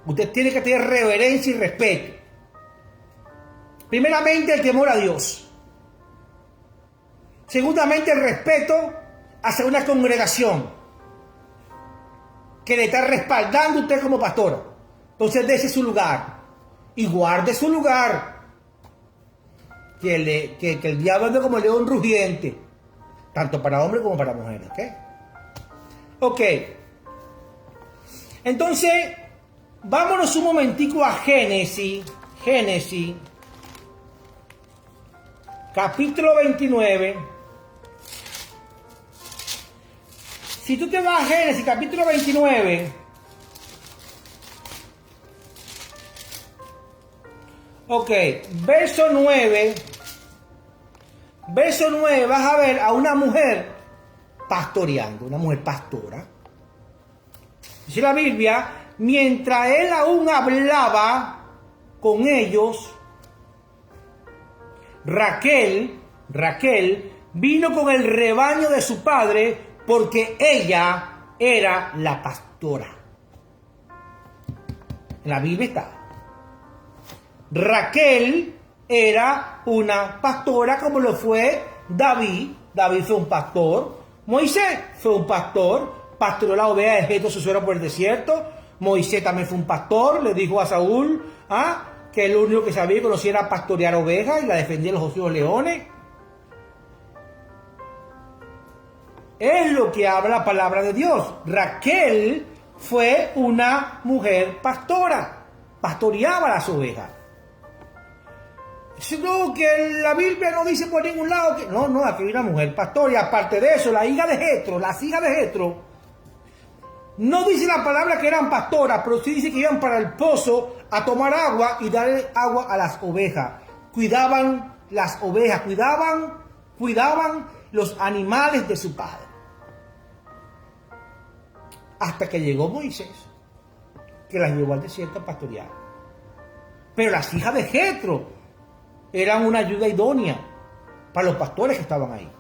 Usted tiene que tener reverencia y respeto. Primeramente, el temor a Dios. Segundamente, el respeto hacia una congregación que le está respaldando a usted como pastora. Entonces, dése su lugar y guarde su lugar. Que el diablo ande como león rugiente, tanto para hombres como para mujeres. Ok. Entonces, vámonos un momentico a Génesis, capítulo 29. Si tú te vas a Génesis, capítulo 29, ok, verso 9, vas a ver a una mujer pastoreando, una mujer pastora. Dice la Biblia, mientras él aún hablaba con ellos, Raquel vino con el rebaño de su padre, porque ella era la pastora. En la Biblia está. Raquel era una pastora como lo fue David. David fue un pastor. Moisés fue un pastor. Pastoreó la oveja de Jetro, su suegro, por el desierto. Moisés también fue un pastor. Le dijo a Saúl que el único que sabía y conocía era pastorear ovejas y la defendía de los ojivos leones. Es lo que habla la palabra de Dios. Raquel fue una mujer pastora. Pastoreaba las ovejas. No, que la Biblia no dice por ningún lado que... No, aquí hay una mujer pastora. Y aparte de eso, las hijas de Jetro, no dice la palabra que eran pastoras, pero sí dice que iban para el pozo a tomar agua y darle agua a las ovejas. Cuidaban las ovejas, cuidaban los animales de su padre. Hasta que llegó Moisés, que las llevó al desierto a pastorear. Pero las hijas de Jetro eran una ayuda idónea para los pastores que estaban ahí.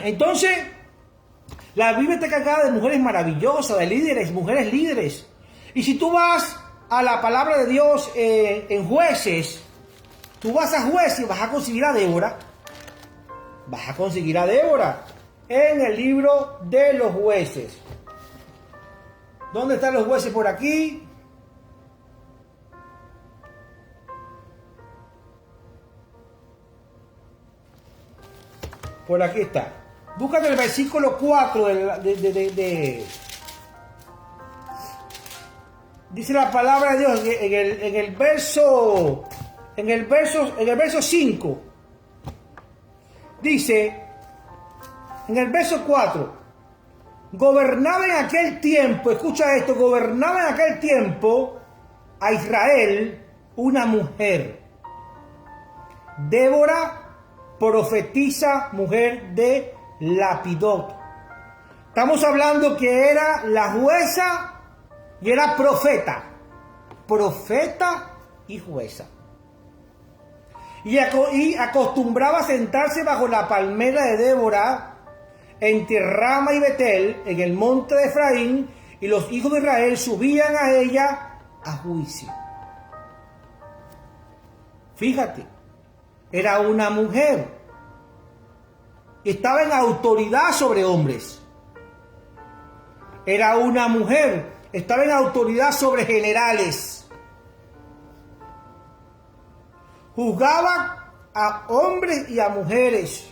Entonces, la Biblia está cargada de mujeres maravillosas, de líderes, mujeres líderes. Y si tú vas a la palabra de Dios en Jueces, tú vas a Jueces y vas a conseguir a Débora. Vas a conseguir a Débora en el libro de los Jueces. ¿Dónde están los Jueces? Por aquí. Por aquí está. Búscate el versículo 4 dice la palabra de Dios en el verso 5. Dice, en el verso 4, gobernaba en aquel tiempo, escucha esto, gobernaba en aquel tiempo a Israel una mujer, Débora, profetisa, mujer de Lapidot. Estamos hablando que era la jueza y era profeta y jueza. y acostumbraba a sentarse bajo la palmera de Débora entre Rama y Betel, en el monte de Efraín, y los hijos de Israel subían a ella a juicio. Fíjate, era una mujer, estaba en autoridad sobre hombres. Era una mujer, estaba en autoridad sobre generales. Juzgaba a hombres y a mujeres.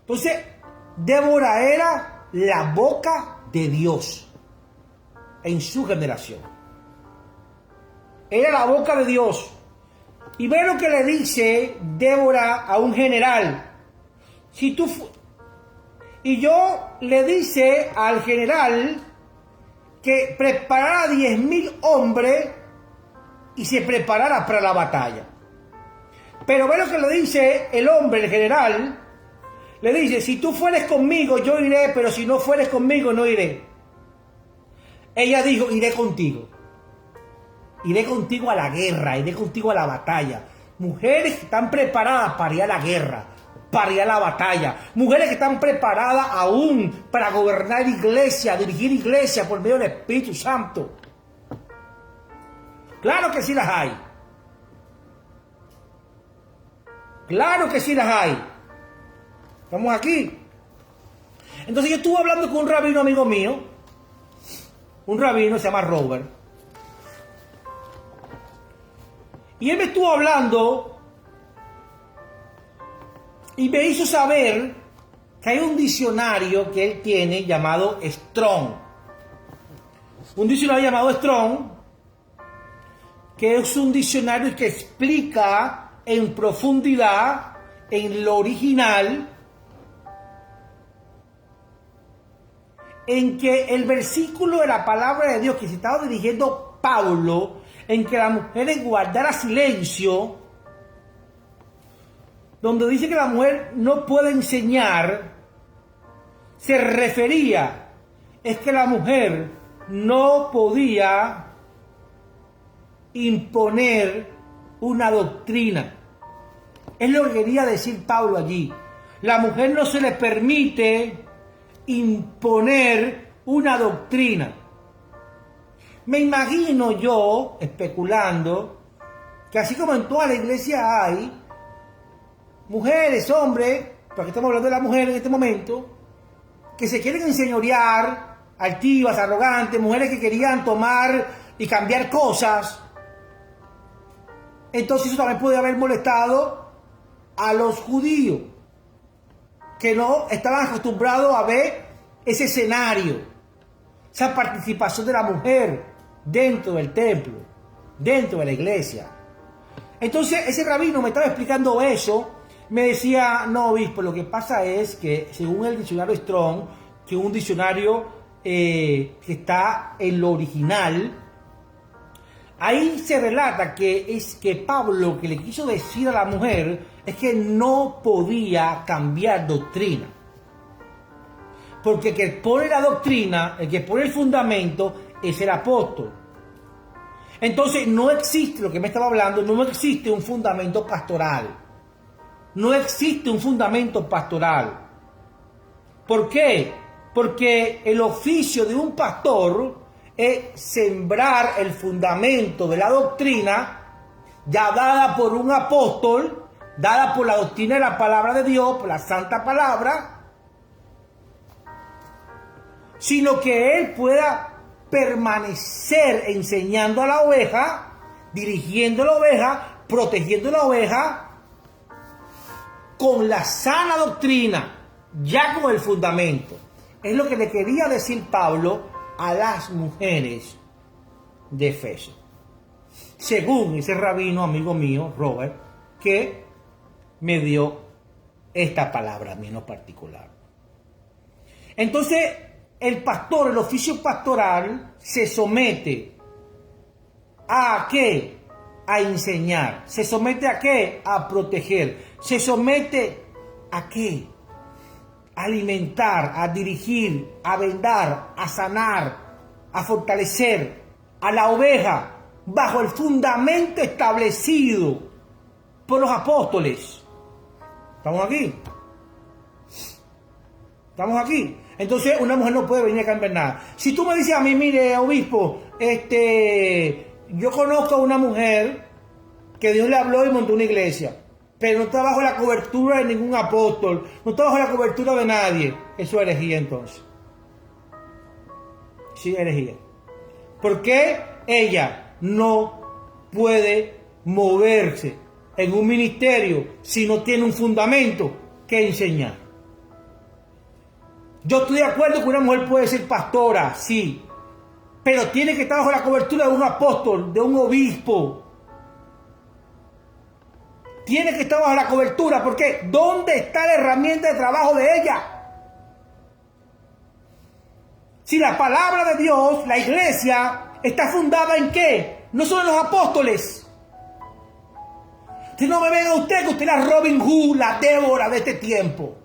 Entonces, Débora era la boca de Dios en su generación. Era la boca de Dios. Y ve lo que le dice Débora a un general. Y yo le dice al general que preparara 10,000 hombres y se preparara para la batalla. Pero ve lo que le dice el hombre, el general. Le dice, si tú fueres conmigo, yo iré, pero si no fueres conmigo, no iré. Ella dijo, iré contigo. Iré contigo a la guerra, iré contigo a la batalla. Mujeres que están preparadas para ir a la guerra, para ir a la batalla. Mujeres que están preparadas aún para gobernar iglesia, dirigir iglesia por medio del Espíritu Santo. Claro que sí las hay. Claro que sí las hay. Estamos aquí. Entonces yo estuve hablando con un rabino amigo mío. Un rabino se llama Robert. Y él me estuvo hablando y me hizo saber que hay un diccionario que él tiene llamado Strong. Un diccionario llamado Strong, que es un diccionario que explica en profundidad, en lo original, en que el versículo de la palabra de Dios que se estaba dirigiendo Pablo, en que la mujer guardara silencio, donde dice que la mujer no puede enseñar, se refería, es que la mujer no podía imponer una doctrina. Es lo que quería decir Pablo allí. La mujer no se le permite imponer una doctrina. Me imagino yo, especulando, que así como en toda la iglesia hay mujeres, hombres, porque estamos hablando de la mujer en este momento, que se quieren enseñorear, altivas, arrogantes, mujeres que querían tomar y cambiar cosas. Entonces eso también puede haber molestado a los judíos, que no estaban acostumbrados a ver ese escenario, esa participación de la mujer dentro del templo, dentro de la iglesia. Entonces ese rabino me estaba explicando eso, me decía, no, obispo, lo que pasa es que según el diccionario Strong, que es un diccionario que está en lo original, ahí se relata que es que Pablo lo que le quiso decir a la mujer es que no podía cambiar doctrina. Porque el que pone la doctrina, el que pone el fundamento, es el apóstol. Entonces no existe, lo que me estaba hablando, no existe un fundamento pastoral. No existe un fundamento pastoral. ¿Por qué? Porque el oficio de un pastor es sembrar el fundamento de la doctrina ya dada por un apóstol, dada por la doctrina de la palabra de Dios, por la santa palabra, sino que él pueda permanecer enseñando a la oveja, dirigiendo a la oveja, protegiendo a la oveja con la sana doctrina, ya con el fundamento. Es lo que le quería decir Pablo a las mujeres de Efeso, según ese rabino amigo mío, Robert, que me dio esta palabra a mí en lo particular. Entonces, el pastor, el oficio pastoral, se somete ¿a qué? A enseñar. ¿Se somete a qué? A proteger. ¿Se somete a qué? A alimentar, a dirigir, a vendar, a sanar, a fortalecer a la oveja bajo el fundamento establecido por los apóstoles. ¿Estamos aquí? ¿Estamos aquí? Entonces una mujer no puede venir a cambiar nada. Si tú me dices a mí, mire, obispo, yo conozco a una mujer que Dios le habló y montó una iglesia, pero no está bajo la cobertura de ningún apóstol, no está bajo la cobertura de nadie. Eso es herejía entonces. Sí, herejía. ¿Por qué ella no puede moverse en un ministerio si no tiene un fundamento que enseñar? Yo estoy de acuerdo que una mujer puede ser pastora, sí, pero tiene que estar bajo la cobertura de un apóstol, de un obispo. Tiene que estar bajo la cobertura, porque ¿dónde está la herramienta de trabajo de ella? Si la palabra de Dios, la iglesia, está fundada ¿en qué? No son los apóstoles. Si no me venga usted, que usted es la Robin Hood, la Débora de este tiempo.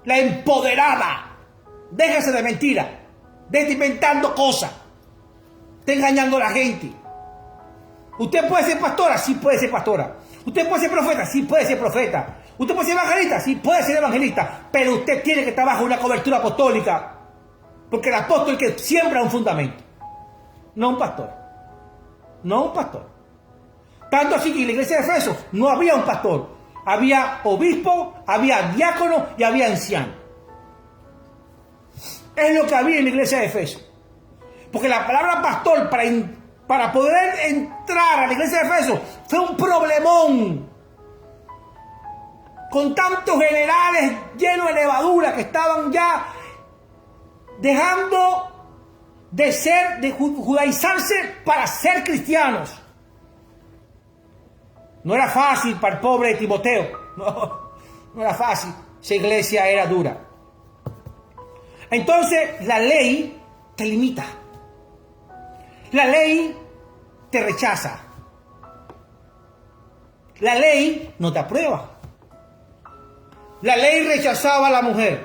La empoderada. Déjese de mentira. Déjese inventando cosas. Está engañando a la gente. ¿Usted puede ser pastora? Sí puede ser pastora. ¿Usted puede ser profeta? Sí puede ser profeta. ¿Usted puede ser evangelista? Sí puede ser evangelista. Pero usted tiene que estar bajo una cobertura apostólica. Porque el apóstol es que siembra un fundamento. No un pastor. No un pastor. Tanto así que en la iglesia de Efeso no había un pastor. Había obispo, había diácono y había anciano. Es lo que había en la iglesia de Efeso. Porque la palabra pastor para poder entrar a la iglesia de Efeso fue un problemón. Con tantos generales llenos de levadura que estaban ya dejando de judaizarse para ser cristianos. No era fácil para el pobre Timoteo. No era fácil. Esa iglesia era dura. Entonces la ley te limita. La ley te rechaza. La ley no te aprueba. La ley rechazaba a la mujer.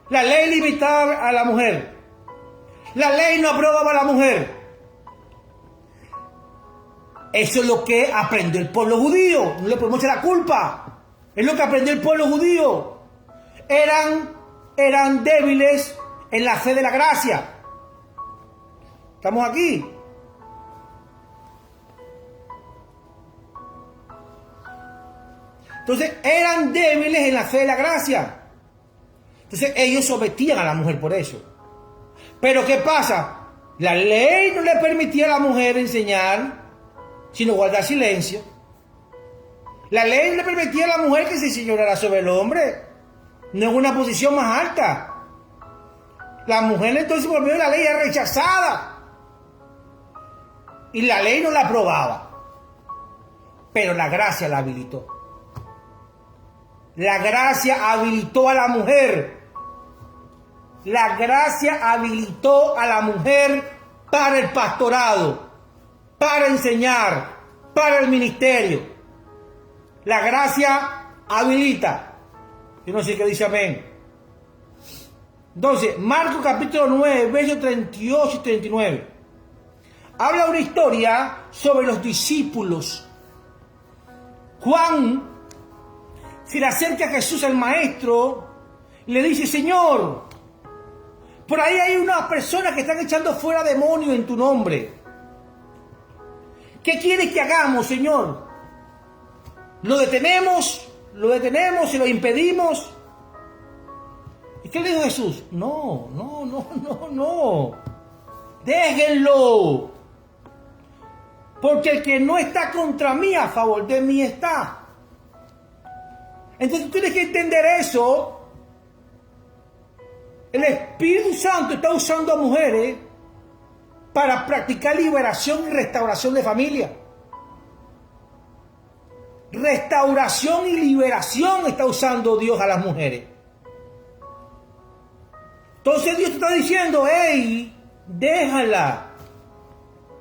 La ley limitaba a la mujer. La ley no aprobaba a la mujer. Eso es lo que aprendió el pueblo judío. No le podemos echar la culpa. Es lo que aprendió el pueblo judío. Eran débiles en la fe de la gracia. ¿Estamos aquí? Entonces, eran débiles en la fe de la gracia. Entonces, ellos sometían a la mujer por eso. Pero, ¿qué pasa? La ley no le permitía a la mujer enseñar, sino guardar silencio. La ley le permitía a la mujer que se señorara sobre el hombre, no en una posición más alta. La mujer entonces por medio de la ley era rechazada y la ley no la aprobaba, pero la gracia la habilitó. La gracia habilitó a la mujer. La gracia habilitó a la mujer para el pastorado, para enseñar, para el ministerio. La gracia habilita. Yo no sé qué dice amén. Entonces, Marcos capítulo 9, versos 38 y 39. Habla una historia sobre los discípulos. Juan se le acerca a Jesús, el maestro, y le dice: Señor, por ahí hay unas personas que están echando fuera demonios en tu nombre. ¿Qué quieres que hagamos, Señor? ¿Lo detenemos y lo impedimos? ¿Y qué le dijo Jesús? No. Déjenlo. Porque el que no está contra mí, a favor de mí está. Entonces tú tienes que entender eso. El Espíritu Santo está usando a mujeres para practicar liberación y restauración de familia. Restauración y liberación está usando Dios a las mujeres. Entonces Dios te está diciendo: hey, déjala.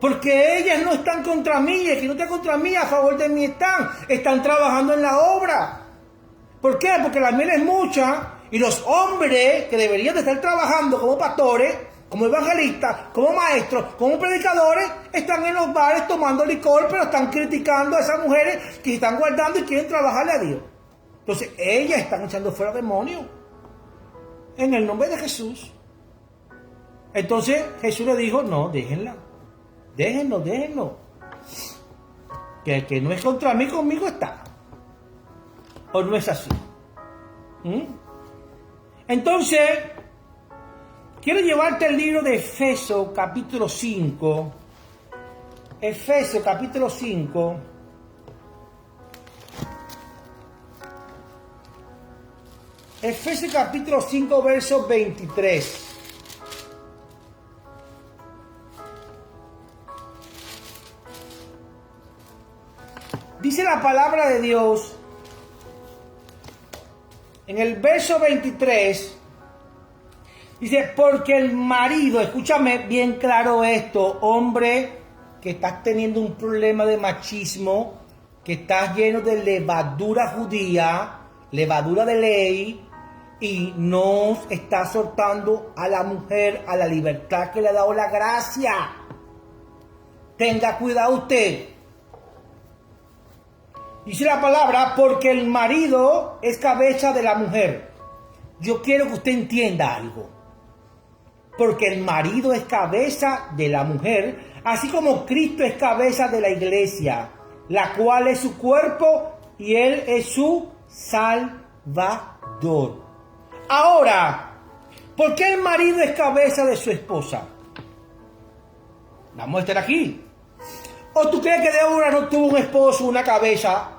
Porque ellas no están contra mí. El que no está contra mí, a favor de mí están. Están trabajando en la obra. ¿Por qué? Porque la miel es mucha y los hombres que deberían de estar trabajando como pastores como evangelistas, como maestros, como predicadores, están en los bares tomando licor, pero están criticando a esas mujeres que están guardando y quieren trabajarle a Dios. Entonces, ellas están echando fuera demonios en el nombre de Jesús. Entonces, Jesús le dijo, no, déjenla. Déjenlo. Que no es contra mí, conmigo está. ¿O no es así? Entonces, quiero llevarte el libro de Efesios capítulo 5. Efesios capítulo 5. Efesios capítulo 5, verso 23. Dice la palabra de Dios en el verso 23. Dice, porque el marido, escúchame bien claro esto, hombre que estás teniendo un problema de machismo, que estás lleno de levadura judía, levadura de ley, y no estás soltando a la mujer a la libertad que le ha dado la gracia. Tenga cuidado usted. Dice la palabra, porque el marido es cabeza de la mujer. Yo quiero que usted entienda algo. Porque el marido es cabeza de la mujer, así como Cristo es cabeza de la iglesia, la cual es su cuerpo y Él es su Salvador. Ahora, ¿por qué el marido es cabeza de su esposa? Vamos a estar aquí. ¿O tú crees que Débora no tuvo un esposo, una cabeza?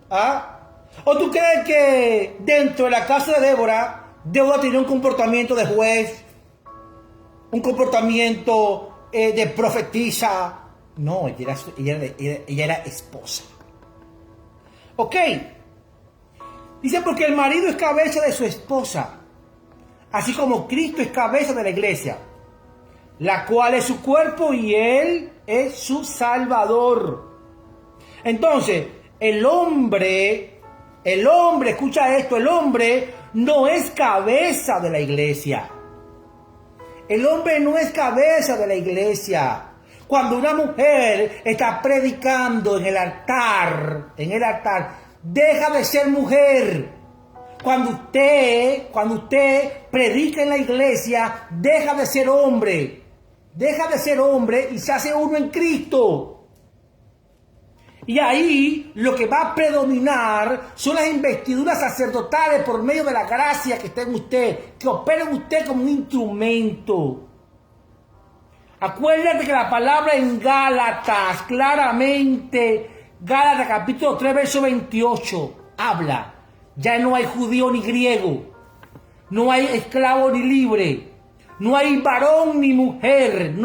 ¿Ah? ¿O tú crees que dentro de la casa de Débora tenía un comportamiento de juez? ¿Un comportamiento de profetisa? No, ella era esposa. ¿Ok? Dice, porque el marido es cabeza de su esposa, así como Cristo es cabeza de la iglesia, la cual es su cuerpo y Él es su Salvador. Entonces, el hombre, escucha esto, el hombre no es cabeza de la iglesia. El hombre no es cabeza de la iglesia. Cuando una mujer está predicando en el altar, deja de ser mujer. Cuando usted predica en la iglesia, deja de ser hombre. Deja de ser hombre y se hace uno en Cristo. Y ahí lo que va a predominar son las investiduras sacerdotales por medio de la gracia que está en usted, que opera en usted como un instrumento. Acuérdate que la palabra en Gálatas, claramente, Gálatas capítulo 3, verso 28, habla. Ya no hay judío ni griego, no hay esclavo ni libre, no hay varón ni mujer,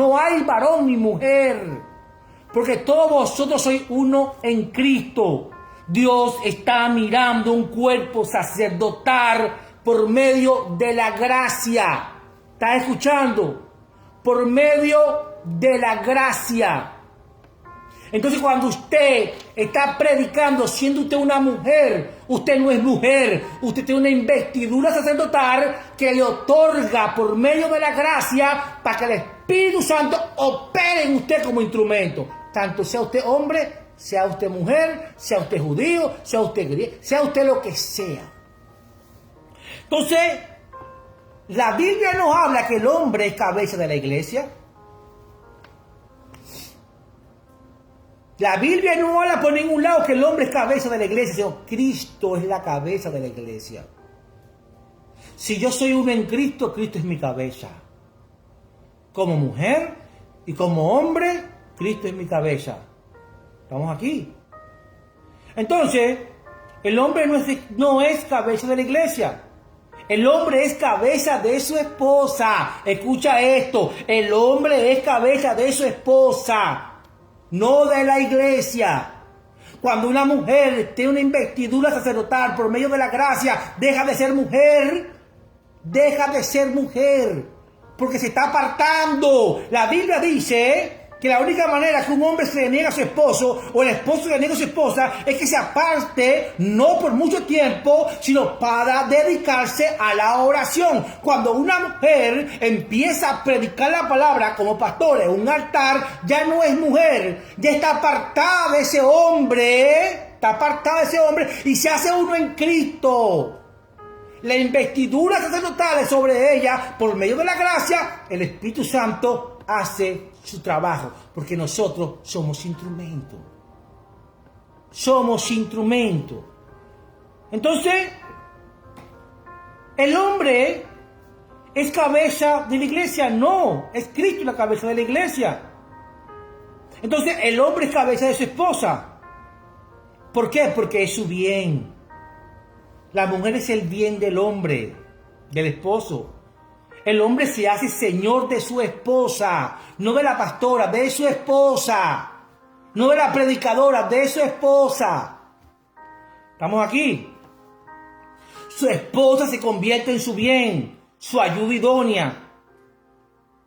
porque todos vosotros sois uno en Cristo. Dios está mirando un cuerpo sacerdotal por medio de la gracia. ¿Estás escuchando? Por medio de la gracia. Entonces, cuando usted está predicando, siendo usted una mujer, usted no es mujer. Usted tiene una investidura sacerdotal que le otorga por medio de la gracia para que el Espíritu Santo opere en usted como instrumento. Tanto sea usted hombre, sea usted mujer, sea usted judío, sea usted griego, sea usted lo que sea. Entonces, la Biblia nos habla que el hombre es cabeza de la iglesia. La Biblia no habla por ningún lado que el hombre es cabeza de la iglesia, sino Cristo es la cabeza de la iglesia. Si yo soy uno en Cristo, Cristo es mi cabeza. Como mujer y como hombre, Cristo es mi cabeza. ¿Estamos aquí? Entonces, el hombre no es cabeza de la iglesia. El hombre es cabeza de su esposa. Escucha esto. El hombre es cabeza de su esposa. No de la iglesia. Cuando una mujer tiene una investidura sacerdotal por medio de la gracia, deja de ser mujer. Deja de ser mujer. Porque se está apartando. La Biblia dice que la única manera que un hombre se le niega a su esposo o el esposo se le niega a su esposa es que se aparte, no por mucho tiempo, sino para dedicarse a la oración. Cuando una mujer empieza a predicar la palabra como pastor en un altar, ya no es mujer, ya está apartada de ese hombre, y se hace uno en Cristo. La investidura sacerdotal sobre ella, por medio de la gracia, el Espíritu Santo hace su trabajo, porque nosotros somos instrumentos. Somos instrumentos. Entonces, el hombre es cabeza de la iglesia. No, es Cristo la cabeza de la iglesia. Entonces, el hombre es cabeza de su esposa. ¿Por qué? Porque es su bien. La mujer es el bien del hombre, del esposo. El hombre se hace señor de su esposa, no de la pastora, de su esposa. No de la predicadora, de su esposa. ¿Estamos aquí? Su esposa se convierte en su bien, su ayuda idónea.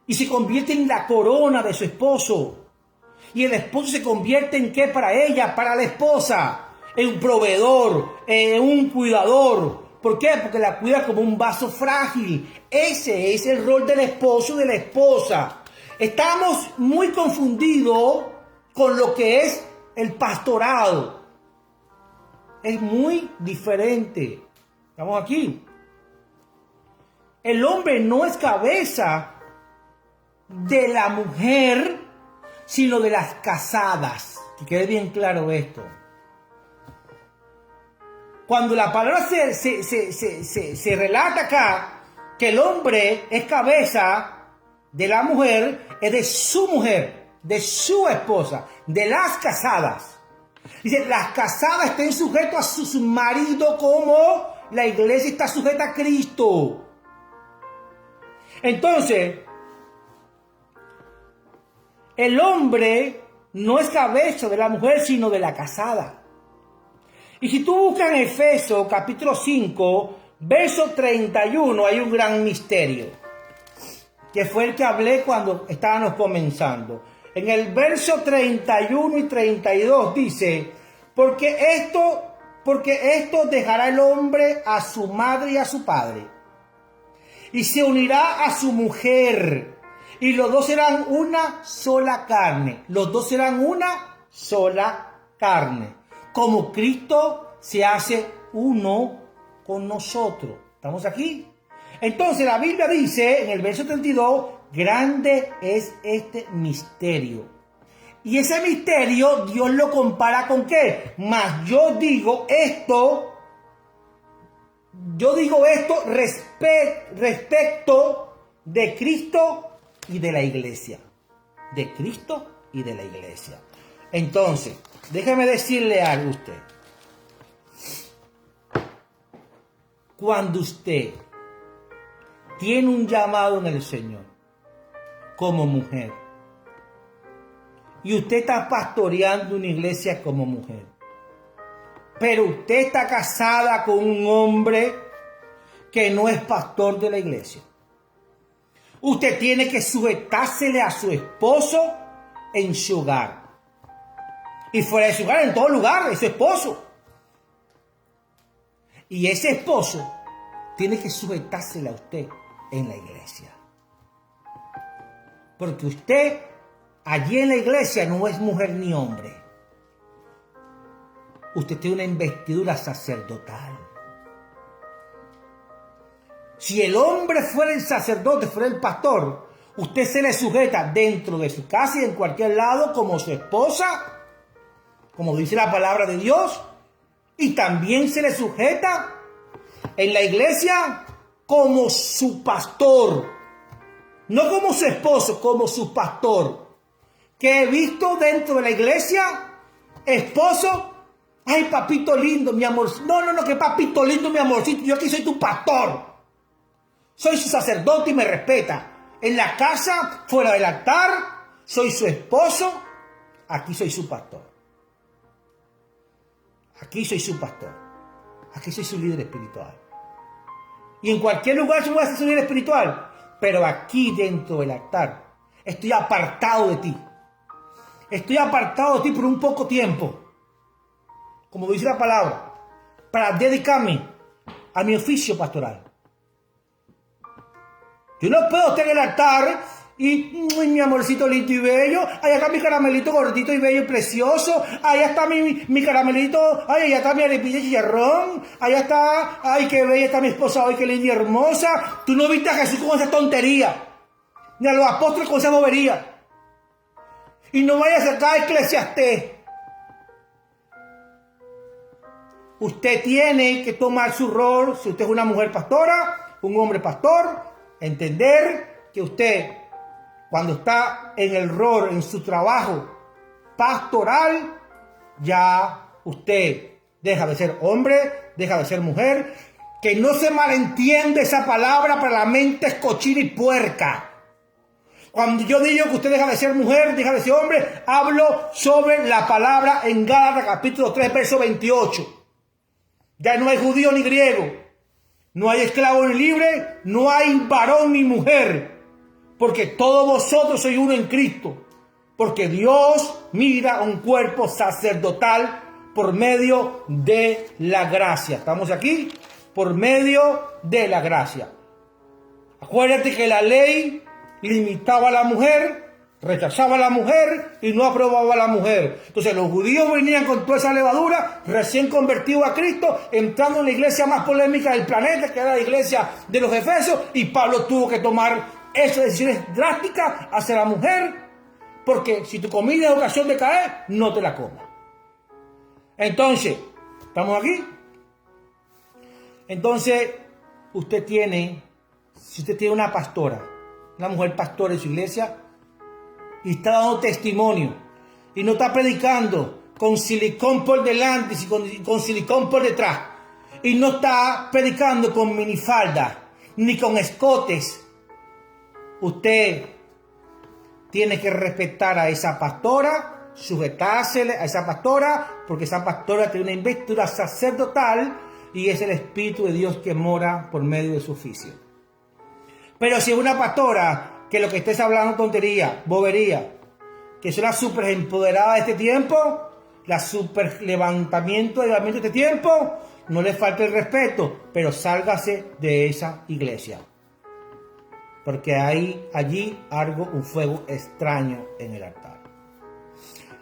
Y se convierte en la corona de su esposo. Y el esposo se convierte en ¿qué para ella? Para la esposa. En un proveedor, en un cuidador. ¿Por qué? Porque la cuida como un vaso frágil. Ese es el rol del esposo y de la esposa. Estamos muy confundidos con lo que es el pastorado. Es muy diferente. ¿Estamos aquí? El hombre no es cabeza de la mujer, sino de las casadas. Que quede bien claro esto. Cuando la palabra se relata acá, que el hombre es cabeza de la mujer, es de su mujer, de su esposa, de las casadas. Dice, las casadas estén sujetas a su marido como la iglesia está sujeta a Cristo. Entonces, el hombre no es cabeza de la mujer, sino de la casada. Y si tú buscas en Efesios capítulo 5, verso 31, hay un gran misterio, que fue el que hablé cuando estábamos comenzando. En el verso 31 y 32 dice, porque esto dejará el hombre a su madre y a su padre, y se unirá a su mujer, y los dos serán una sola carne. Los dos serán una sola carne. Como Cristo se hace uno con nosotros. ¿Estamos aquí? Entonces la Biblia dice en el verso 32, grande es este misterio. Y ese misterio Dios lo compara con ¿qué? Mas yo digo esto respecto de Cristo y de la iglesia. De Cristo y de la iglesia. Entonces, déjeme decirle algo a usted. Cuando usted tiene un llamado en el Señor como mujer y usted está pastoreando una iglesia como mujer, pero usted está casada con un hombre que no es pastor de la iglesia, usted tiene que sujetársele a su esposo en su hogar. Y fuera de su hogar, en todo lugar, es su esposo. Y ese esposo tiene que sujetársele a usted en la iglesia. Porque usted, allí en la iglesia, no es mujer ni hombre. Usted tiene una investidura sacerdotal. Si el hombre fuera el sacerdote, fuera el pastor, usted se le sujeta dentro de su casa y en cualquier lado como su esposa, como dice la palabra de Dios, y también se le sujeta en la iglesia como su pastor, no como su esposo, como su pastor. Que he visto dentro de la iglesia, esposo, ay papito lindo, mi amor, no, que papito lindo, mi amorcito, yo aquí soy tu pastor, soy su sacerdote y me respeta. En la casa, fuera del altar, soy su esposo, aquí soy su pastor. Aquí soy su pastor. Aquí soy su líder espiritual. Y en cualquier lugar yo voy a ser su líder espiritual. Pero aquí dentro del altar estoy apartado de ti. estoy apartado de ti por un poco tiempo, como dice la palabra, para dedicarme a mi oficio pastoral. Yo no puedo estar en el altar y mi amorcito lindo y bello, allá está mi caramelito gordito y bello y precioso, allá está mi caramelito, ay, allá está mi arepilla de chicharrón, allá está, ay, qué bella está mi esposa hoy, qué linda y hermosa. Tú no viste a Jesús con esa tontería, ni a los apóstoles con esa bobería. Y no vayas a sacar Eclesiastés. Usted tiene que tomar su rol, si usted es una mujer pastora, un hombre pastor, entender que usted, cuando está en el rol, en su trabajo pastoral, ya usted deja de ser hombre, deja de ser mujer. Que no se malentiende esa palabra, para la mente es cochina y puerca. Cuando yo digo que usted deja de ser mujer, deja de ser hombre, hablo sobre la palabra en Gálatas capítulo 3, verso 28. Ya no hay judío ni griego, no hay esclavo ni libre, no hay varón ni mujer, porque todos vosotros sois uno en Cristo, porque Dios mira un cuerpo sacerdotal por medio de la gracia. ¿Estamos aquí? Por medio de la gracia. Acuérdate que la ley limitaba a la mujer, rechazaba a la mujer y no aprobaba a la mujer. Entonces los judíos venían con toda esa levadura, recién convertidos a Cristo, entrando en la iglesia más polémica del planeta, que era la iglesia de los Efesios, y Pablo tuvo que tomar esas decisiones drásticas hacia la mujer, porque si tu comida es ocasión de caer, no te la comas. Entonces, ¿estamos aquí? Entonces, si usted tiene una pastora, una mujer pastora en su iglesia, y está dando testimonio, y no está predicando con silicón por delante y con silicón por detrás, y no está predicando con minifalda ni con escotes, usted tiene que respetar a esa pastora, sujetársele a esa pastora, porque esa pastora tiene una investidura sacerdotal y es el Espíritu de Dios que mora por medio de su oficio. Pero si es una pastora que lo que estés hablando tontería, bobería, que es la super empoderada de este tiempo, la super levantamiento de este tiempo, no le falte el respeto, pero sálgase de esa iglesia. Porque hay allí algo, un fuego extraño en el altar.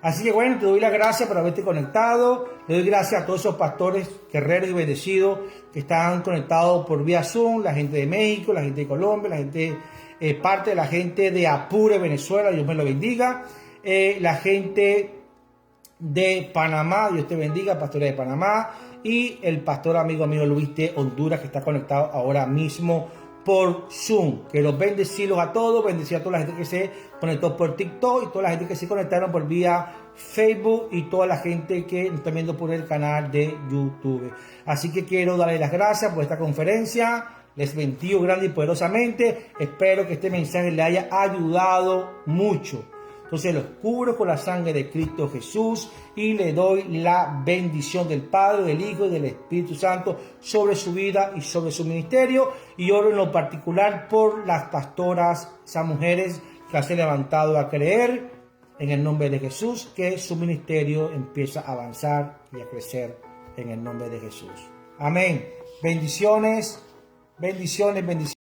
Así que bueno, te doy las gracias por haberte conectado. Le doy gracias a todos esos pastores guerreros y bendecidos que están conectados por vía Zoom, la gente de México, la gente de Colombia, la gente, parte de la gente de Apure, Venezuela, Dios me lo bendiga. La gente de Panamá, Dios te bendiga, pastores de Panamá. Y el pastor amigo mío Luis de Honduras, que está conectado ahora mismo por Zoom. Que los bendecidos a todos, bendecir a toda la gente que se conectó por TikTok y toda la gente que se conectaron por vía Facebook y toda la gente que está viendo por el canal de YouTube. Así que quiero darle las gracias por esta conferencia. Les bendigo grande y poderosamente. Espero que este mensaje le haya ayudado mucho. Entonces los cubro con la sangre de Cristo Jesús y le doy la bendición del Padre, del Hijo y del Espíritu Santo sobre su vida y sobre su ministerio. Y oro en lo particular por las pastoras, esas mujeres que se han levantado a creer en el nombre de Jesús, que su ministerio empieza a avanzar y a crecer en el nombre de Jesús. Amén. Bendiciones, bendiciones, bendiciones.